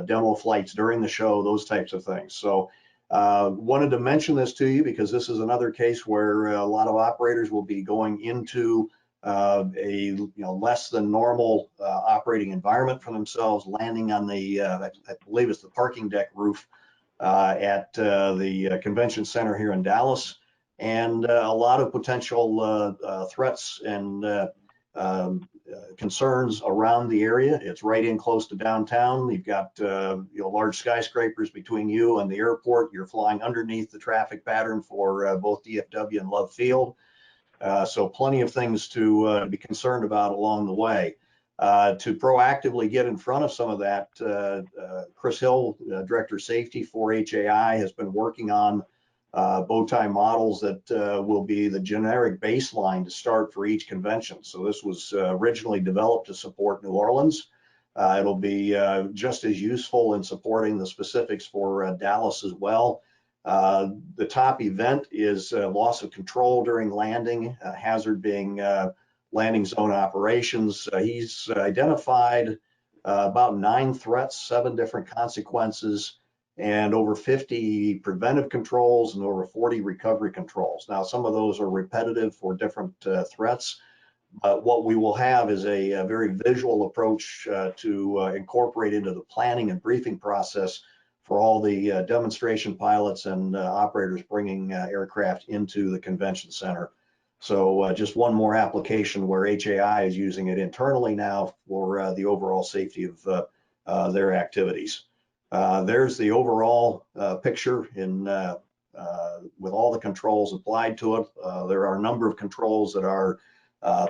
demo flights during the show, those types of things. So Wanted to mention this to you because this is another case where a lot of operators will be going into a less than normal operating environment for themselves, landing on the I believe it's the parking deck roof at the convention center here in Dallas, and a lot of potential threats and concerns around the area. It's right in close to downtown. You've got large skyscrapers between you and the airport. You're flying underneath the traffic pattern for both DFW and Love Field. So plenty of things to be concerned about along the way. To proactively get in front of some of that, Chris Hill, Director of Safety for HAI, has been working on Bowtie models that will be the generic baseline to start for each convention. So this was originally developed to support New Orleans. It'll be just as useful in supporting the specifics for Dallas as well. The top event is loss of control during landing, hazard being landing zone operations. He's identified about 9 threats, 7 different consequences, and over 50 preventive controls and over 40 recovery controls. Now, some of those are repetitive for different threats, but what we will have is a very visual approach to incorporate into the planning and briefing process for all the demonstration pilots and operators bringing aircraft into the convention center. So just one more application where HAI is using it internally now for the overall safety of their activities. There's the overall picture in with all the controls applied to it. There are a number of controls that are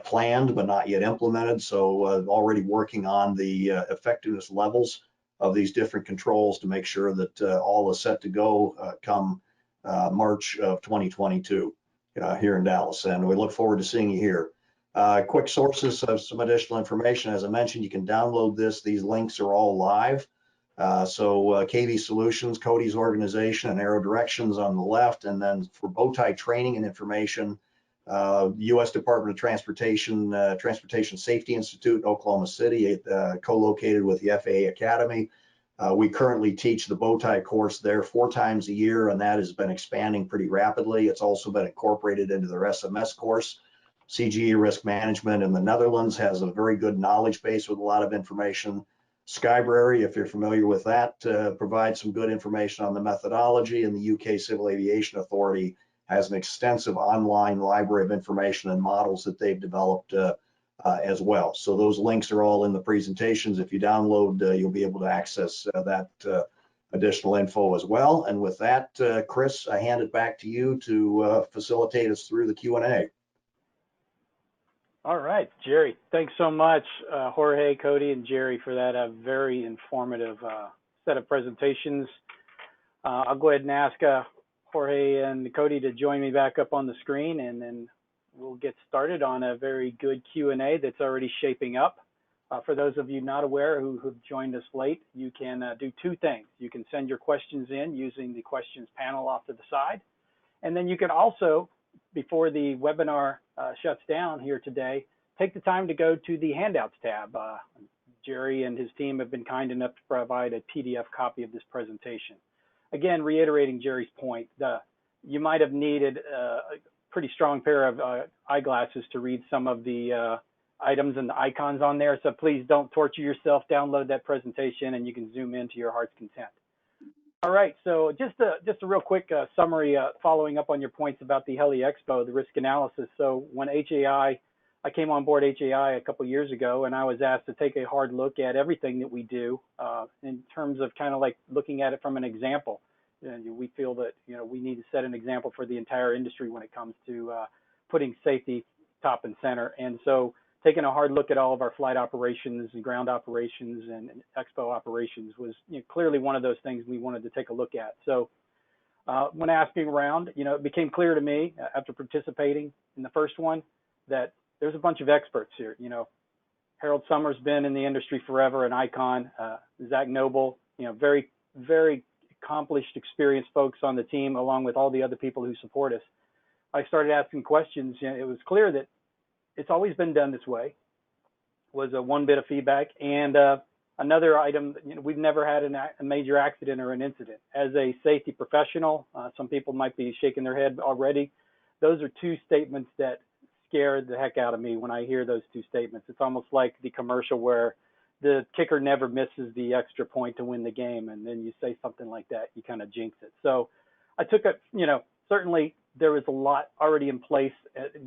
planned but not yet implemented. So already working on the effectiveness levels of these different controls to make sure that all is set to go come March of 2022 here in Dallas. And we look forward to seeing you here. Quick sources of some additional information. As I mentioned, you can download this. These links are all live. So KV Solutions, Kodey's organization, and AeroDirections on the left. And then for Bowtie training and information, U.S. Department of Transportation, Transportation Safety Institute in Oklahoma City, co-located with the FAA Academy. We currently teach the Bowtie course there 4 times a year, and that has been expanding pretty rapidly. It's also been incorporated into their SMS course. CGE Risk Management in the Netherlands has a very good knowledge base with a lot of information. Skybrary, if you're familiar with that, provides some good information on the methodology, and the UK Civil Aviation Authority has an extensive online library of information and models that they've developed as well. So those links are all in the presentations. If you download, you'll be able to access that additional info as well. And with that, Chris, I hand it back to you to facilitate us through the Q&A. All right, Jerry, thanks so much, Jorge, Kodey, and Jerry, for that very informative set of presentations. I'll go ahead and ask Jorge and Kodey to join me back up on the screen, and then we'll get started on a very good Q&A that's already shaping up. For those of you not aware who've joined us late, you can do 2 things. You can send your questions in using the questions panel off to the side, and then you can also, before the webinar shuts down here today, take the time to go to the handouts tab. Jerry and his team have been kind enough to provide a PDF copy of this presentation. Again, reiterating Jerry's point, you might have needed a pretty strong pair of eyeglasses to read some of the items and the icons on there. So please don't torture yourself. Download that presentation and you can zoom in to your heart's content. All right, so just a real quick summary following up on your points about the HAIExpo, the risk analysis. So when I came on board HAI a couple of years ago, and I was asked to take a hard look at everything that we do in terms of kind of like looking at it from an example. We feel that we need to set an example for the entire industry when it comes to putting safety top and center. And so taking a hard look at all of our flight operations and ground operations and expo operations was clearly one of those things we wanted to take a look at. So when asking around, it became clear to me after participating in the first one that there's a bunch of experts here. Harold Summers been in the industry forever, an icon. Zach Noble, very, very accomplished, experienced folks on the team, along with all the other people who support us. I started asking questions. It was clear that it's always been done this way, was one bit of feedback. And Another item, we've never had a major accident or an incident. As a safety professional, some people might be shaking their head already. Those are two statements that scare the heck out of me when I hear those two statements. It's almost like the commercial where the kicker never misses the extra point to win the game, and then you say something like that, you kind of jinx it. So I took it, certainly there was a lot already in place.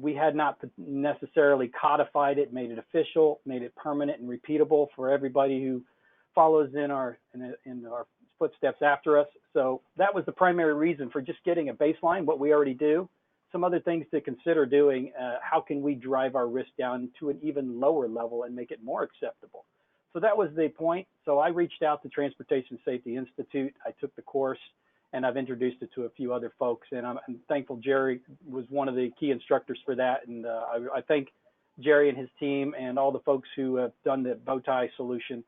We had not necessarily codified it, made it official, made it permanent and repeatable for everybody who follows in our footsteps after us. So that was the primary reason for just getting a baseline, what we already do. Some other things to consider doing, how can we drive our risk down to an even lower level and make it more acceptable? So that was the point. So I reached out to Transportation Safety Institute. I took the course and I've introduced it to a few other folks. And I'm thankful Jerry was one of the key instructors for that. And I thank Jerry and his team and all the folks who have done the Bowtie solution.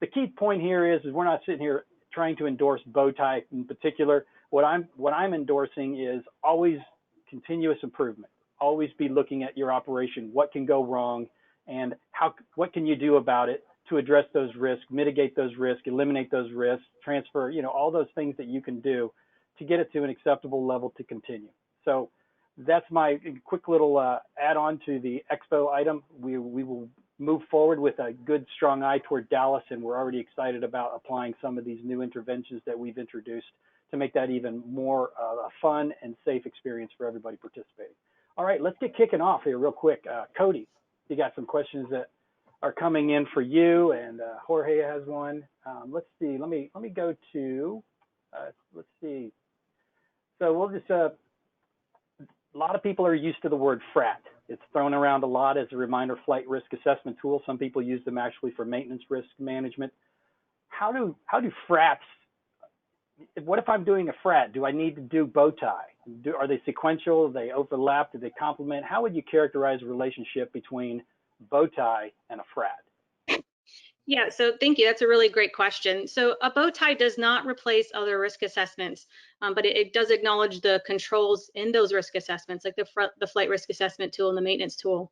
The key point here is we're not sitting here trying to endorse Bowtie in particular. What I'm endorsing is always continuous improvement. Always be looking at your operation. What can go wrong and what can you do about it to address those risks, mitigate those risks, eliminate those risks, transfer, all those things that you can do to get it to an acceptable level to continue. So that's my quick little add-on to the Expo item. We will move forward with a good, strong eye toward Dallas, and we're already excited about applying some of these new interventions that we've introduced to make that even more a fun and safe experience for everybody participating. All right, let's get kicking off here real quick. Kodey, you got some questions that are coming in for you, and Jorge has one. Let's see. Let me go to. Let's see. So we'll just. A lot of people are used to the word FRAT. It's thrown around a lot as a reminder flight risk assessment tool. Some people use them actually for maintenance risk management. How do FRATs? What if I'm doing a FRAT? Do I need to do Bowtie? Are they sequential? Do they overlap? Do they complement? How would you characterize the relationship between Bowtie and a FRAT? Yeah, so thank you. That's a really great question. So a Bowtie does not replace other risk assessments, but it does acknowledge the controls in those risk assessments, like the flight risk assessment tool and the maintenance tool.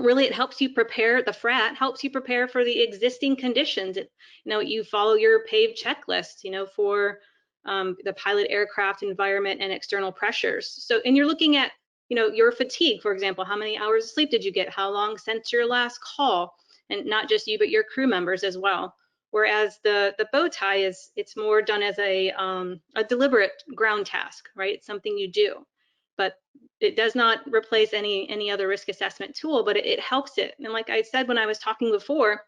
Really, it helps you prepare. The FRAT helps you prepare for the existing conditions. You follow your paved checklist, for the pilot, aircraft, environment, and external pressures. So, and you're looking at, your fatigue, for example. How many hours of sleep did you get? How long since your last call? And not just you, but your crew members as well. Whereas the Bowtie it's more done as a deliberate ground task, right? It's something you do, but it does not replace any other risk assessment tool, but it helps it. And like I said when I was talking before,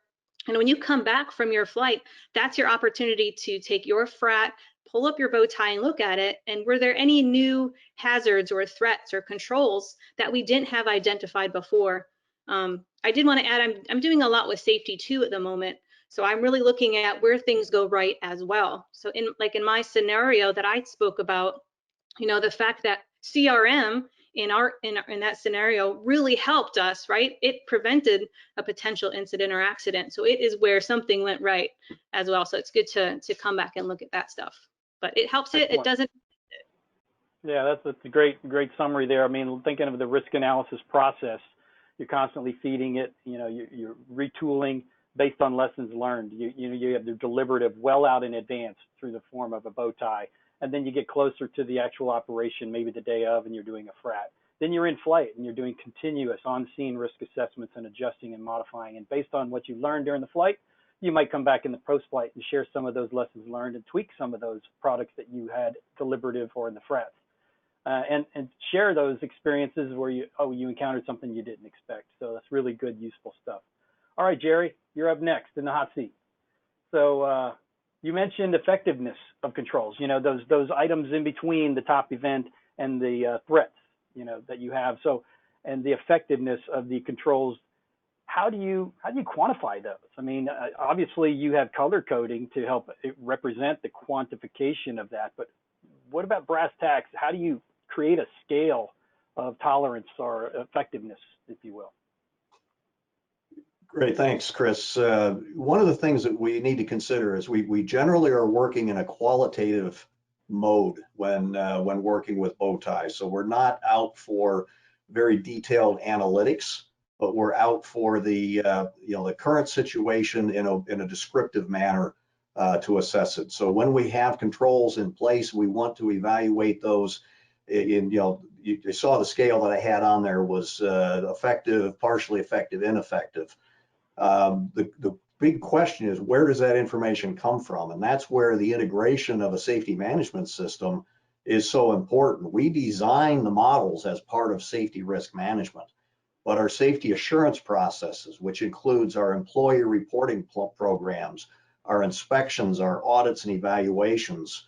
when you come back from your flight, that's your opportunity to take your FRAT, pull up your Bowtie and look at it. And were there any new hazards or threats or controls that we didn't have identified before? I did want to add, I'm doing a lot with safety too at the moment. So I'm really looking at where things go right as well. So in my scenario that I spoke about, the fact that CRM in that scenario really helped us, right? It prevented a potential incident or accident. So it is where something went right as well. So it's good to come back and look at that stuff. But it helps it. It doesn't. Yeah, that's a great summary there. I mean, thinking of the risk analysis process, you're constantly feeding it. You're retooling based on lessons learned. You have the deliberative well out in advance through the form of a Bowtie, and then you get closer to the actual operation, maybe the day of, and you're doing a FRAT. Then you're in flight and you're doing continuous on-scene risk assessments and adjusting and modifying. And based on what you learned during the flight, you might come back in the post-flight and share some of those lessons learned and tweak some of those products that you had deliberative or in the FRATs. And share those experiences where you encountered something you didn't expect. So that's really good, useful stuff. All right, Jerry, you're up next in the hot seat. So you mentioned effectiveness of controls, those items in between the top event and the threats, that you have. So, and the effectiveness of the controls, how do you quantify those? I mean, obviously you have color coding to help represent the quantification of that, but what about brass tacks? How do you create a scale of tolerance or effectiveness, if you will? Great, thanks, Chris. One of the things that we need to consider is we generally are working in a qualitative mode when working with Bowtie. So we're not out for very detailed analytics. but we're out for the the current situation in a descriptive manner to assess it. So when we have controls in place, we want to evaluate those. You saw the scale that I had on there was effective, partially effective, ineffective. The big question is, where does that information come from? And that's where the integration of a safety management system is so important. We design the models as part of safety risk management, but our safety assurance processes, which includes our employee reporting programs, our inspections, our audits and evaluations,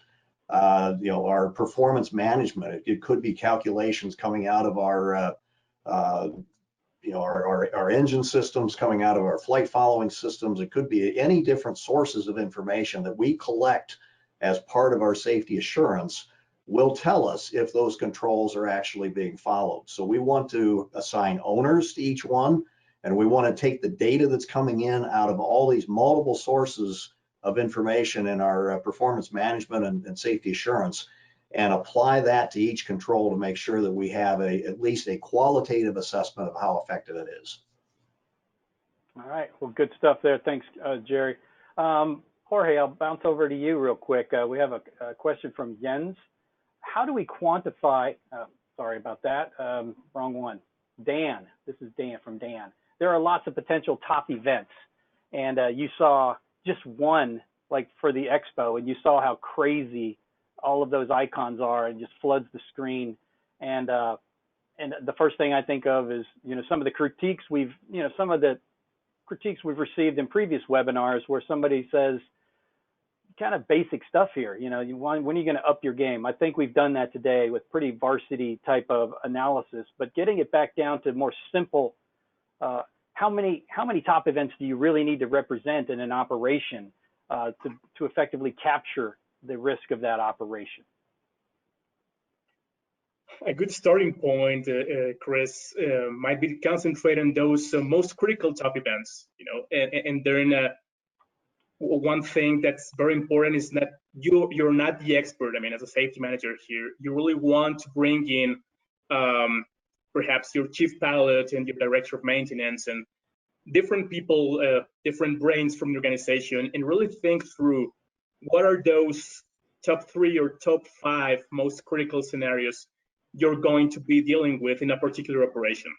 our performance management. It could be calculations coming out of our engine systems, coming out of our flight following systems. It could be any different sources of information that we collect as part of our safety assurance will tell us if those controls are actually being followed. So we want to assign owners to each one, and we want to take the data that's coming in out of all these multiple sources of information in our performance management and safety assurance, and apply that to each control to make sure that we have at least a qualitative assessment of how effective it is. All right, well, good stuff there. Thanks, Jerry. Jorge, I'll bounce over to you real quick. We have a question from Jens. How do we quantify, sorry about that, wrong one. Dan, this is Dan from Dan. There are lots of potential top events, and you saw just one, like for the expo, and you saw how crazy all of those icons are and just floods the screen. And the first thing I think of is, some of the critiques we've received in previous webinars where somebody says, kind of basic stuff here, when are you going to up your game? I think we've done that today with pretty varsity type of analysis, but getting it back down to more simple, how many top events do you really need to represent in an operation to effectively capture the risk of that operation? A good starting point, Chris, might be to concentrate on those most critical top events, and they're in one thing that's very important is that you're not the expert. I mean, as a safety manager here, you really want to bring in perhaps your chief pilot and your director of maintenance and different people, different brains from the organization, and really think through what are those top 3 or top 5 most critical scenarios you're going to be dealing with in a particular operation.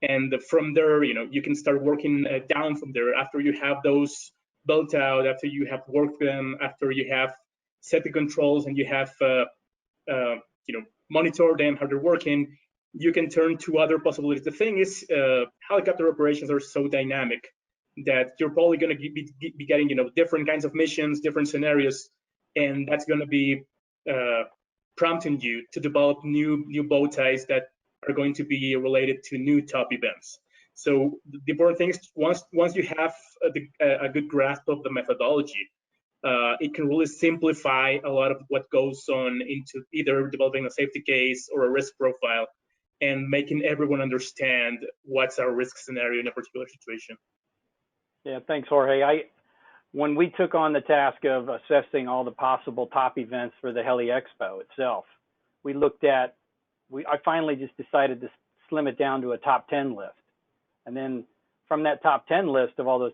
And from there, you can start working down from there. After you have those built out, after you have worked them, after you have set the controls and you have monitored them, how they're working, you can turn to other possibilities. The thing is, helicopter operations are so dynamic that you're probably going to be getting different kinds of missions, different scenarios, and that's going to be prompting you to develop new bow ties that are going to be related to new top events. So the important thing is once you have a good grasp of the methodology, it can really simplify a lot of what goes on into either developing a safety case or a risk profile and making everyone understand what's our risk scenario in a particular situation. Yeah, thanks, Jorge. When we took on the task of assessing all the possible top events for the HAIExpo itself, I finally just decided to slim it down to a top 10 list. And then from that top 10 list of all those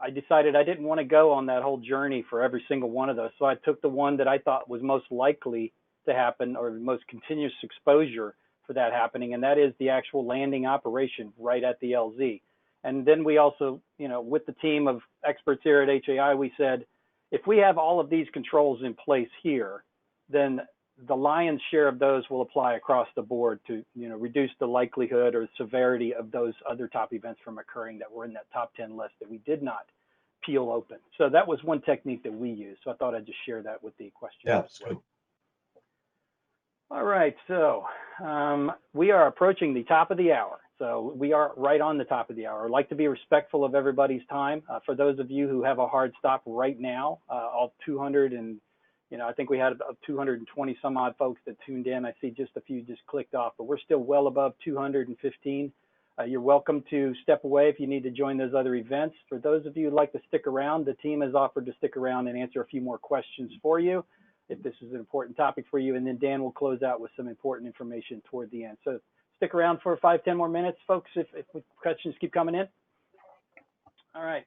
I decided I didn't want to go on that whole journey for every single one of those. So I took the one that I thought was most likely to happen or the most continuous exposure for that happening. And that is the actual landing operation right at the LZ. And then we also, with the team of experts here at HAI, we said, if we have all of these controls in place here, then the lion's share of those will apply across the board to, reduce the likelihood or severity of those other top events from occurring that were in that top 10 list that we did not peel open. So that was one technique that we used. So I thought I'd just share that with the question. Yeah, that's good. All right, so we are approaching the top of the hour. So we are right on the top of the hour. I'd like to be respectful of everybody's time. For those of you who have a hard stop right now, all 200 and, I think we had about 220 some odd folks that tuned in. I see just a few just clicked off, but we're still well above 215. You're welcome to step away if you need to join those other events. For those of you who'd like to stick around, the team has offered to stick around and answer a few more questions for you if this is an important topic for you. And then Dan will close out with some important information toward the end. So stick around for 5-10 more minutes, folks, if questions keep coming in. All right.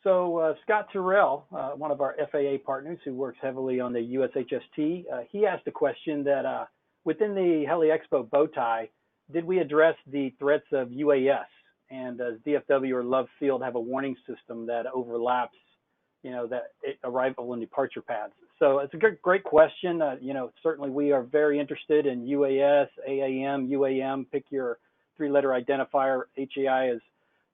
So Scott Terrell, one of our FAA partners who works heavily on the USHST, he asked a question that within the HAIExpo Bowtie, did we address the threats of UAS? And does DFW or Love Field have a warning system that overlaps, that arrival and departure pads? So it's a great question. Certainly we are very interested in UAS, AAM, UAM, pick your 3-letter identifier. HAI is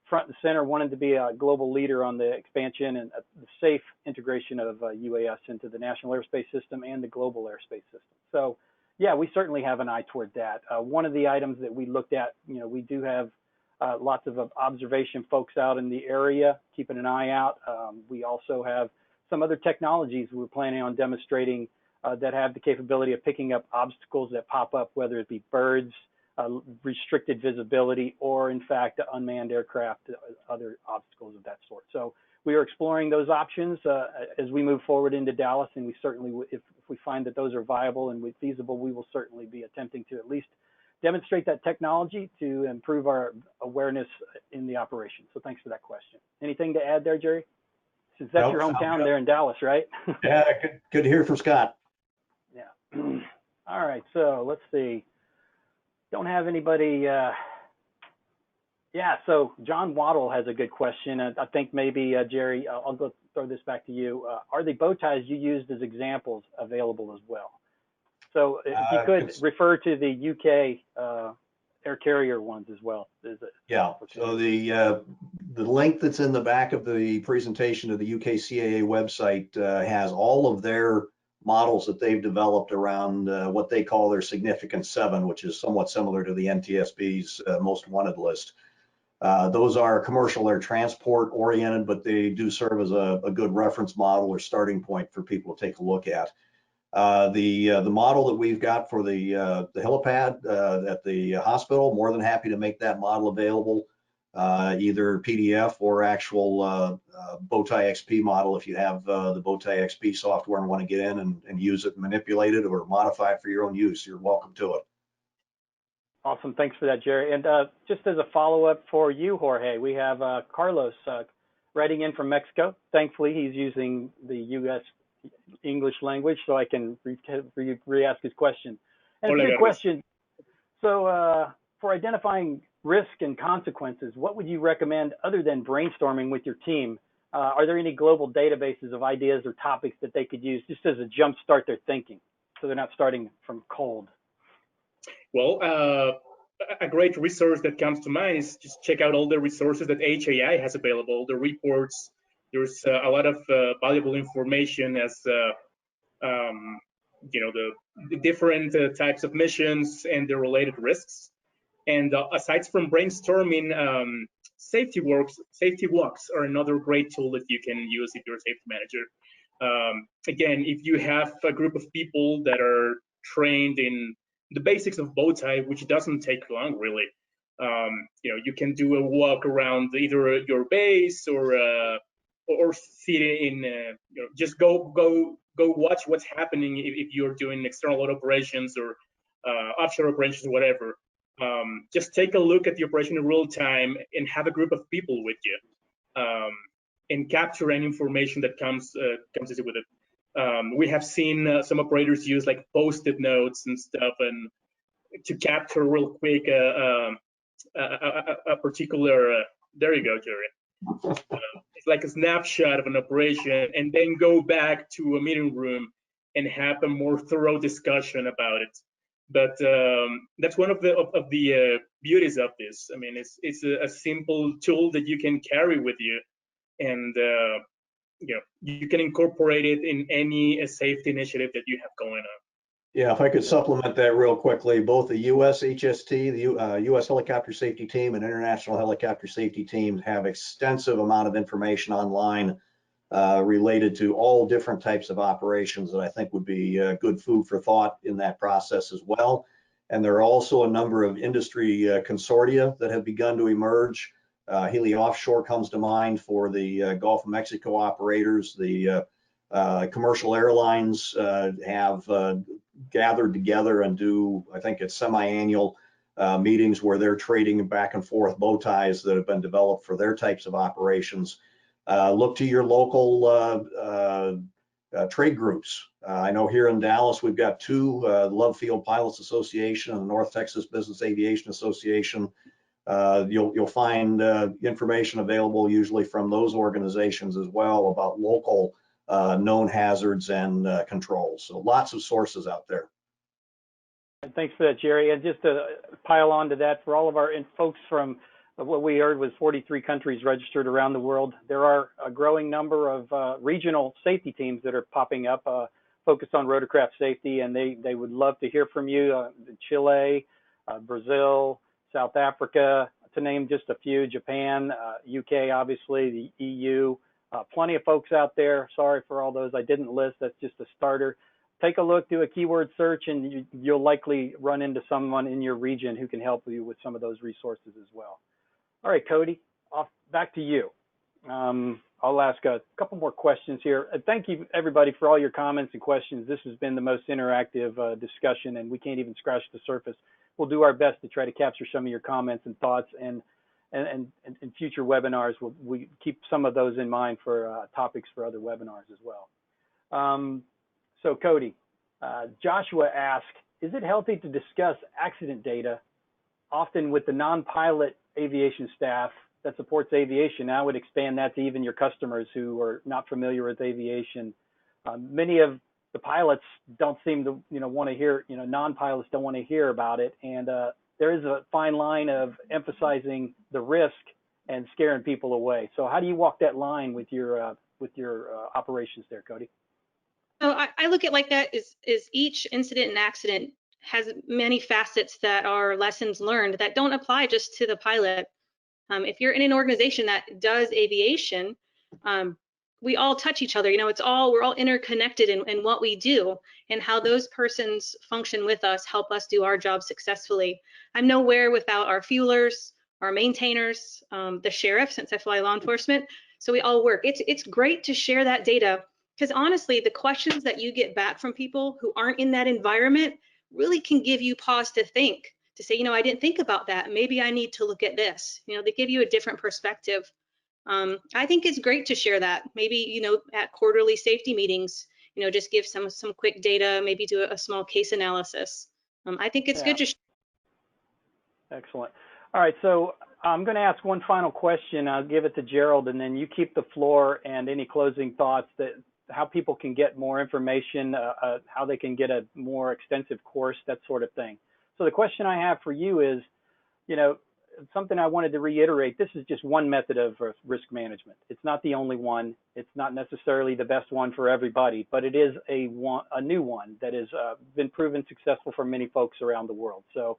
front and center, wanted to be a global leader on the expansion and the safe integration of UAS into the national airspace system and the global airspace system. So yeah, we certainly have an eye toward that. One of the items that we looked at, we do have lots of observation folks out in the area, keeping an eye out. We also have some other technologies we're planning on demonstrating that have the capability of picking up obstacles that pop up, whether it be birds, restricted visibility, or in fact, unmanned aircraft, other obstacles of that sort. So we are exploring those options as we move forward into Dallas, and we certainly, if we find that those are viable and feasible, we will certainly be attempting to at least demonstrate that technology to improve our awareness in the operation. So thanks for that question. Anything to add there, Jerry? Since that's your hometown there in Dallas, right? Yeah, good to hear from Scott. Yeah. All right, so let's see. Don't have anybody. Yeah, so John Waddle has a good question. I think maybe, Jerry, I'll go throw this back to you. Are the bow ties you used as examples available as well? So if you could refer to the UK air carrier ones as well. Yeah, so the link that's in the back of the presentation of the UK CAA website has all of their models that they've developed around what they call their significant 7, which is somewhat similar to the NTSB's most wanted list. Those are commercial air transport oriented, but they do serve as a good reference model or starting point for people to take a look at. The model that we've got for the helipad at the hospital, more than happy to make that model available, either PDF or actual Bowtie XP model. If you have the Bowtie XP software and want to get in and use it, manipulate it, or modify it for your own use, you're welcome to it. Awesome, thanks for that, Jerry. And just as a follow-up for you, Jorge, we have Carlos writing in from Mexico. Thankfully, he's using the U.S. English language, so I can re-ask his question. And it's a good question. So for identifying risk and consequences, what would you recommend other than brainstorming with your team? Are there any global databases of ideas or topics that they could use just as a jump start their thinking, so they're not starting from cold? Well, a great resource that comes to mind is just check out all the resources that HAI has available, the reports. There's a lot of valuable information as the different types of missions and the related risks. And aside from brainstorming, safety walks are another great tool that you can use if you're a safety manager. Again, if you have a group of people that are trained in the basics of Bowtie, which doesn't take long really, you can do a walk around either your base or sit in, just go watch what's happening if you're doing external load operations or offshore operations or whatever. Just take a look at the operation in real time and have a group of people with you, and capture any information that comes with it. We have seen some operators use like Post-it notes and stuff, and to capture real quick a particular. There you go, Jerry. It's like a snapshot of an operation, and then go back to a meeting room and have a more thorough discussion about it. But that's one of the beauties of this. I mean, it's a simple tool that you can carry with you, and you can incorporate it in any safety initiative that you have going on. Yeah, if I could supplement that real quickly, both the US HST, the US Helicopter Safety Team, and International Helicopter Safety Team have extensive amount of information online related to all different types of operations that I think would be good food for thought in that process as well. And there are also a number of industry consortia that have begun to emerge. Healy Offshore comes to mind for the Gulf of Mexico operators. The commercial airlines have gathered together and do, I think it's semi-annual meetings where they're trading back and forth bow ties that have been developed for their types of operations. Look to your local trade groups. I know here in Dallas, we've got two, Love Field Pilots Association and the North Texas Business Aviation Association. You'll find information available usually from those organizations as well about local known hazards and controls. So lots of sources out there. Thanks for that, Jerry. And just to pile on to that, for all of our folks from what we heard was 43 countries registered around the world, there are a growing number of regional safety teams that are popping up focused on rotorcraft safety, and they would love to hear from you. Chile, Brazil, South Africa, to name just a few, Japan, UK, obviously, the EU, plenty of folks out there. Sorry for all those I didn't list. That's just a starter. Take a look, do a keyword search, and you'll likely run into someone in your region who can help you with some of those resources as well. All right, Kodey, back to you. I'll ask a couple more questions here. Thank you, everybody, for all your comments and questions. This has been the most interactive discussion, and we can't even scratch the surface. We'll do our best to try to capture some of your comments and thoughts, and in future webinars, we keep some of those in mind for topics for other webinars as well. So Kodey, Joshua asked, is it healthy to discuss accident data often with the non-pilot aviation staff that supports aviation? I would expand that to even your customers who are not familiar with aviation. Many of the pilots don't seem to want to hear, non-pilots don't want to hear about it. And there is a fine line of emphasizing the risk and scaring people away. So how do you walk that line with your operations there, Kodey? So I look at like that is each incident and accident has many facets that are lessons learned that don't apply just to the pilot. If you're in an organization that does aviation, we all touch each other. We're all interconnected in what we do, and how those persons function with us help us do our job successfully. I'm nowhere without our fuelers, our maintainers, the sheriff, since I fly law enforcement. So we all work. It's great to share that data, because honestly, the questions that you get back from people who aren't in that environment really can give you pause to think, to say, I didn't think about that. Maybe I need to look at this. They give you a different perspective. I think it's great to share that. Maybe, at quarterly safety meetings, just give some quick data, maybe do a small case analysis. I think it's good to share. Excellent. All right, so I'm going to ask one final question. I'll give it to Gerald, and then you keep the floor and any closing thoughts, that how people can get more information, how they can get a more extensive course, that sort of thing. So the question I have for you is, something I wanted to reiterate, this is just one method of risk management. It's not the only one. It's not necessarily the best one for everybody, but it is a new one that has been proven successful for many folks around the world. So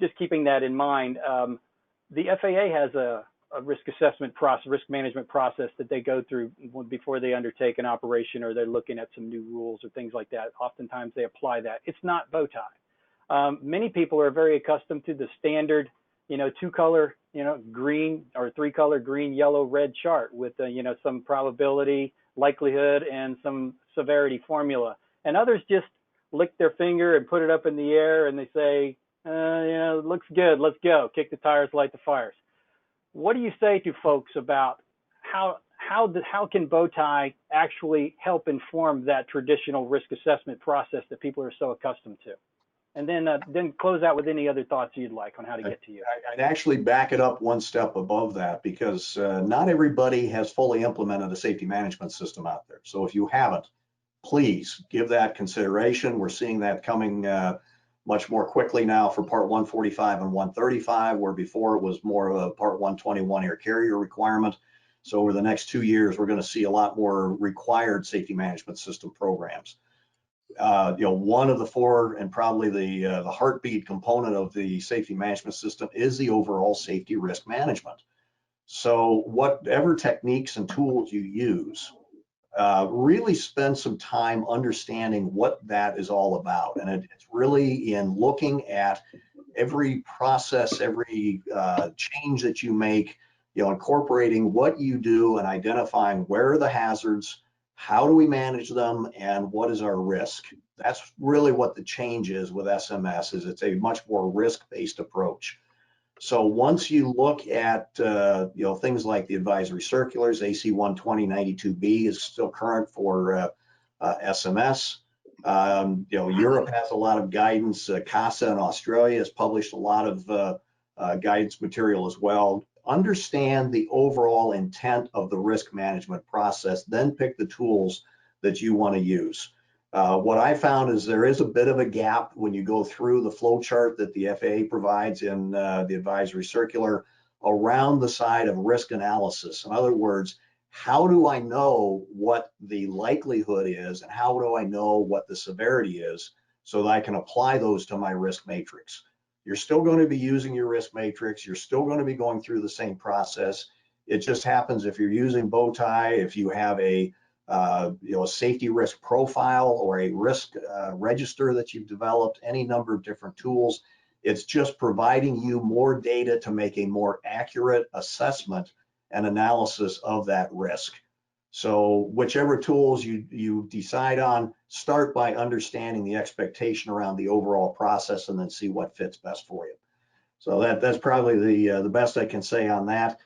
just keeping that in mind, the FAA has a risk assessment process, risk management process that they go through before they undertake an operation, or they're looking at some new rules or things like that. Oftentimes they apply that. It's not bow tie. Many people are very accustomed to the standard, two-color, green or three-color green, yellow, red chart with, some probability, likelihood, and some severity formula. And others just lick their finger and put it up in the air, and they say, it looks good, let's go, kick the tires, light the fires. What do you say to folks about how can bow tie actually help inform that traditional risk assessment process that people are so accustomed to? And then close out with any other thoughts you'd like on how to get to you. I'd actually back it up one step above that, because not everybody has fully implemented a safety management system out there. So if you haven't, please give that consideration. We're seeing that coming much more quickly now for Part 145 and 135, where before it was more of a Part 121 air carrier requirement. So over the next 2 years, we're going to see a lot more required safety management system programs. One of the four, and probably the heartbeat component of the safety management system, is the overall safety risk management. So whatever techniques and tools you use, really spend some time understanding what that is all about. And it's really in looking at every process, every change that you make, incorporating what you do and identifying where are the hazards, How do we manage them, and what is our risk? That's really what the change is with SMS, is it's a much more risk-based approach. So once you look at things like the advisory circulars, AC 12092B is still current for SMS. Europe has a lot of guidance. CASA in Australia has published a lot of guidance material as well. Understand the overall intent of the risk management process, then pick the tools that you want to use. What I found is there is a bit of a gap when you go through the flow chart that the FAA provides in the advisory circular around the side of risk analysis. In other words, how do I know what the likelihood is, and how do I know what the severity is, so that I can apply those to my risk matrix? You're still going to be using your risk matrix. You're still going to be going through the same process. It just happens if you're using Bowtie, if you have a safety risk profile or a risk register that you've developed, any number of different tools, it's just providing you more data to make a more accurate assessment and analysis of that risk. So whichever tools you decide on, start by understanding the expectation around the overall process and then see what fits best for you. So that's probably the best I can say on that.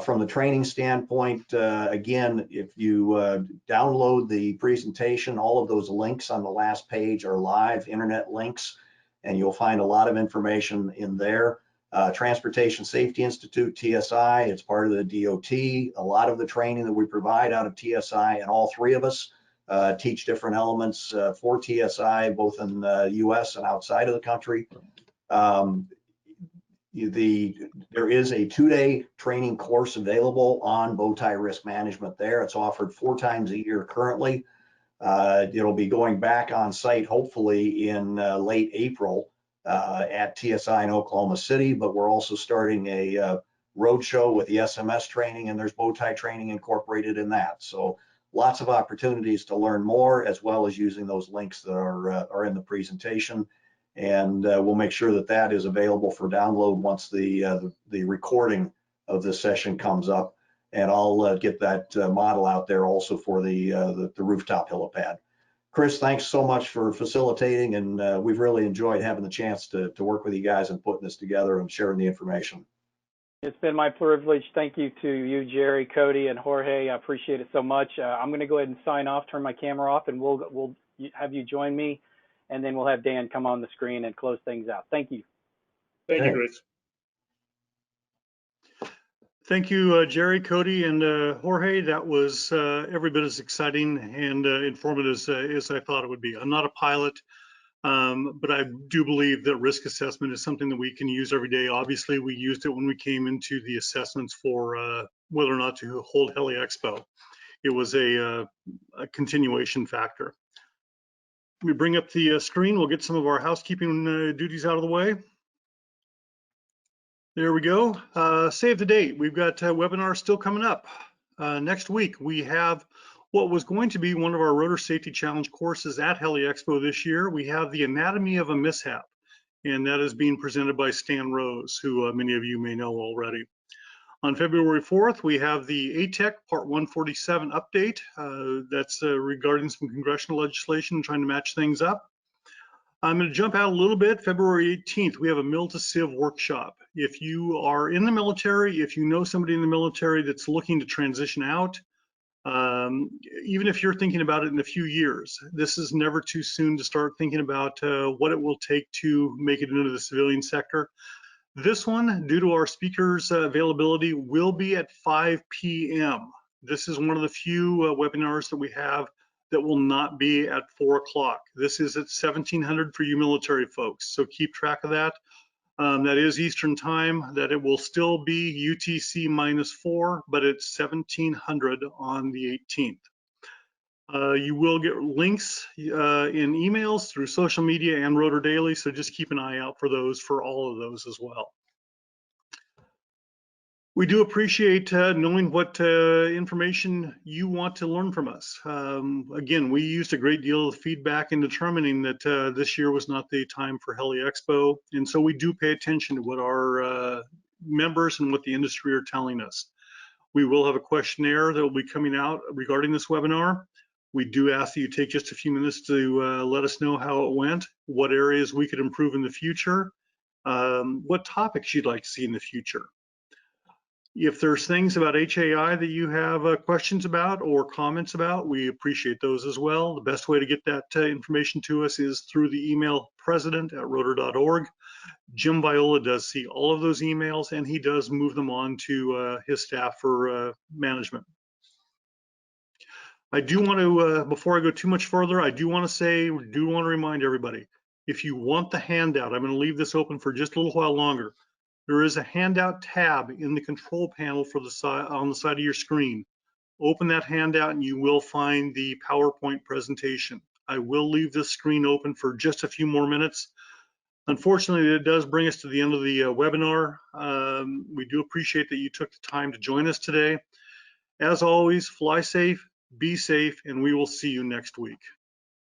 From the training standpoint, again, if you download the presentation, all of those links on the last page are live internet links, and you'll find a lot of information in there. Transportation Safety Institute, TSI, it's part of the DOT. A lot of the training that we provide out of TSI, and all three of us teach different elements for TSI, both in the US and outside of the country. There is a 2-day training course available on Bowtie risk management there. It's offered 4 times a year currently. It'll be going back on site hopefully in late April at TSI in Oklahoma City, but we're also starting a roadshow with the SMS training, and there's Bowtie training incorporated in that. So lots of opportunities to learn more, as well as using those links that are in the presentation. And we'll make sure that that is available for download once the recording of this session comes up. And I'll get that model out there also for the rooftop helipad. Chris, thanks so much for facilitating, and we've really enjoyed having the chance to work with you guys and putting this together and sharing the information. It's been my privilege. Thank you to you, Jerry, Kodey, and Jorge. I appreciate it so much. I'm going to go ahead and sign off, turn my camera off, and we'll have you join me, and then we'll have Dan come on the screen and close things out. Thank you. Thank you, Chris. Thank you, Jerry, Kodey, and Jorge. That was every bit as exciting and informative as I thought it would be. I'm not a pilot, but I do believe that risk assessment is something that we can use every day. Obviously, we used it when we came into the assessments for whether or not to hold HAIExpo. It was a continuation factor. Let me bring up the screen. We'll get some of our housekeeping duties out of the way. There we go. Save the date. We've got webinars still coming up. Next week, we have what was going to be one of our Rotor Safety Challenge courses at HAIExpo this year. We have the Anatomy of a Mishap, and that is being presented by Stan Rose, who many of you may know already. On February 4th, we have the ATEC Part 147 update. That's regarding some congressional legislation, trying to match things up. I'm going to jump out a little bit. February 18th, we have a Mil to Civ workshop. If you are in the military, if you know somebody in the military that's looking to transition out, even if you're thinking about it in a few years, this is never too soon to start thinking about what it will take to make it into the civilian sector. This one, due to our speakers' availability, will be at 5 p.m. This is one of the few webinars that we have that will not be at 4 o'clock. This is at 1700 for you military folks, so keep track of that. That is Eastern time, that it will still be UTC -4, but it's 1700 on the 18th. You will get links in emails through social media and Rotor Daily, so just keep an eye out for those, for all of those as well. We do appreciate knowing what information you want to learn from us. Again, we used a great deal of feedback in determining that this year was not the time for HAIExpo, and so we do pay attention to what our members and what the industry are telling us. We will have a questionnaire that will be coming out regarding this webinar. We do ask that you take just a few minutes to let us know how it went, what areas we could improve in the future, what topics you'd like to see in the future. If there's things about HAI that you have questions about or comments about, we appreciate those as well. The best way to get that information to us is through the email president@rotor.org. Jim Viola does see all of those emails, and he does move them on to his staff for management. I do want to, before I go too much further, I do want to remind everybody, if you want the handout, I'm going to leave this open for just a little while longer. There is a handout tab in the control panel for the side, on the side of your screen. Open that handout and you will find the PowerPoint presentation. I will leave this screen open for just a few more minutes. Unfortunately, it does bring us to the end of the webinar. We do appreciate that you took the time to join us today. As always, fly safe, be safe, and we will see you next week.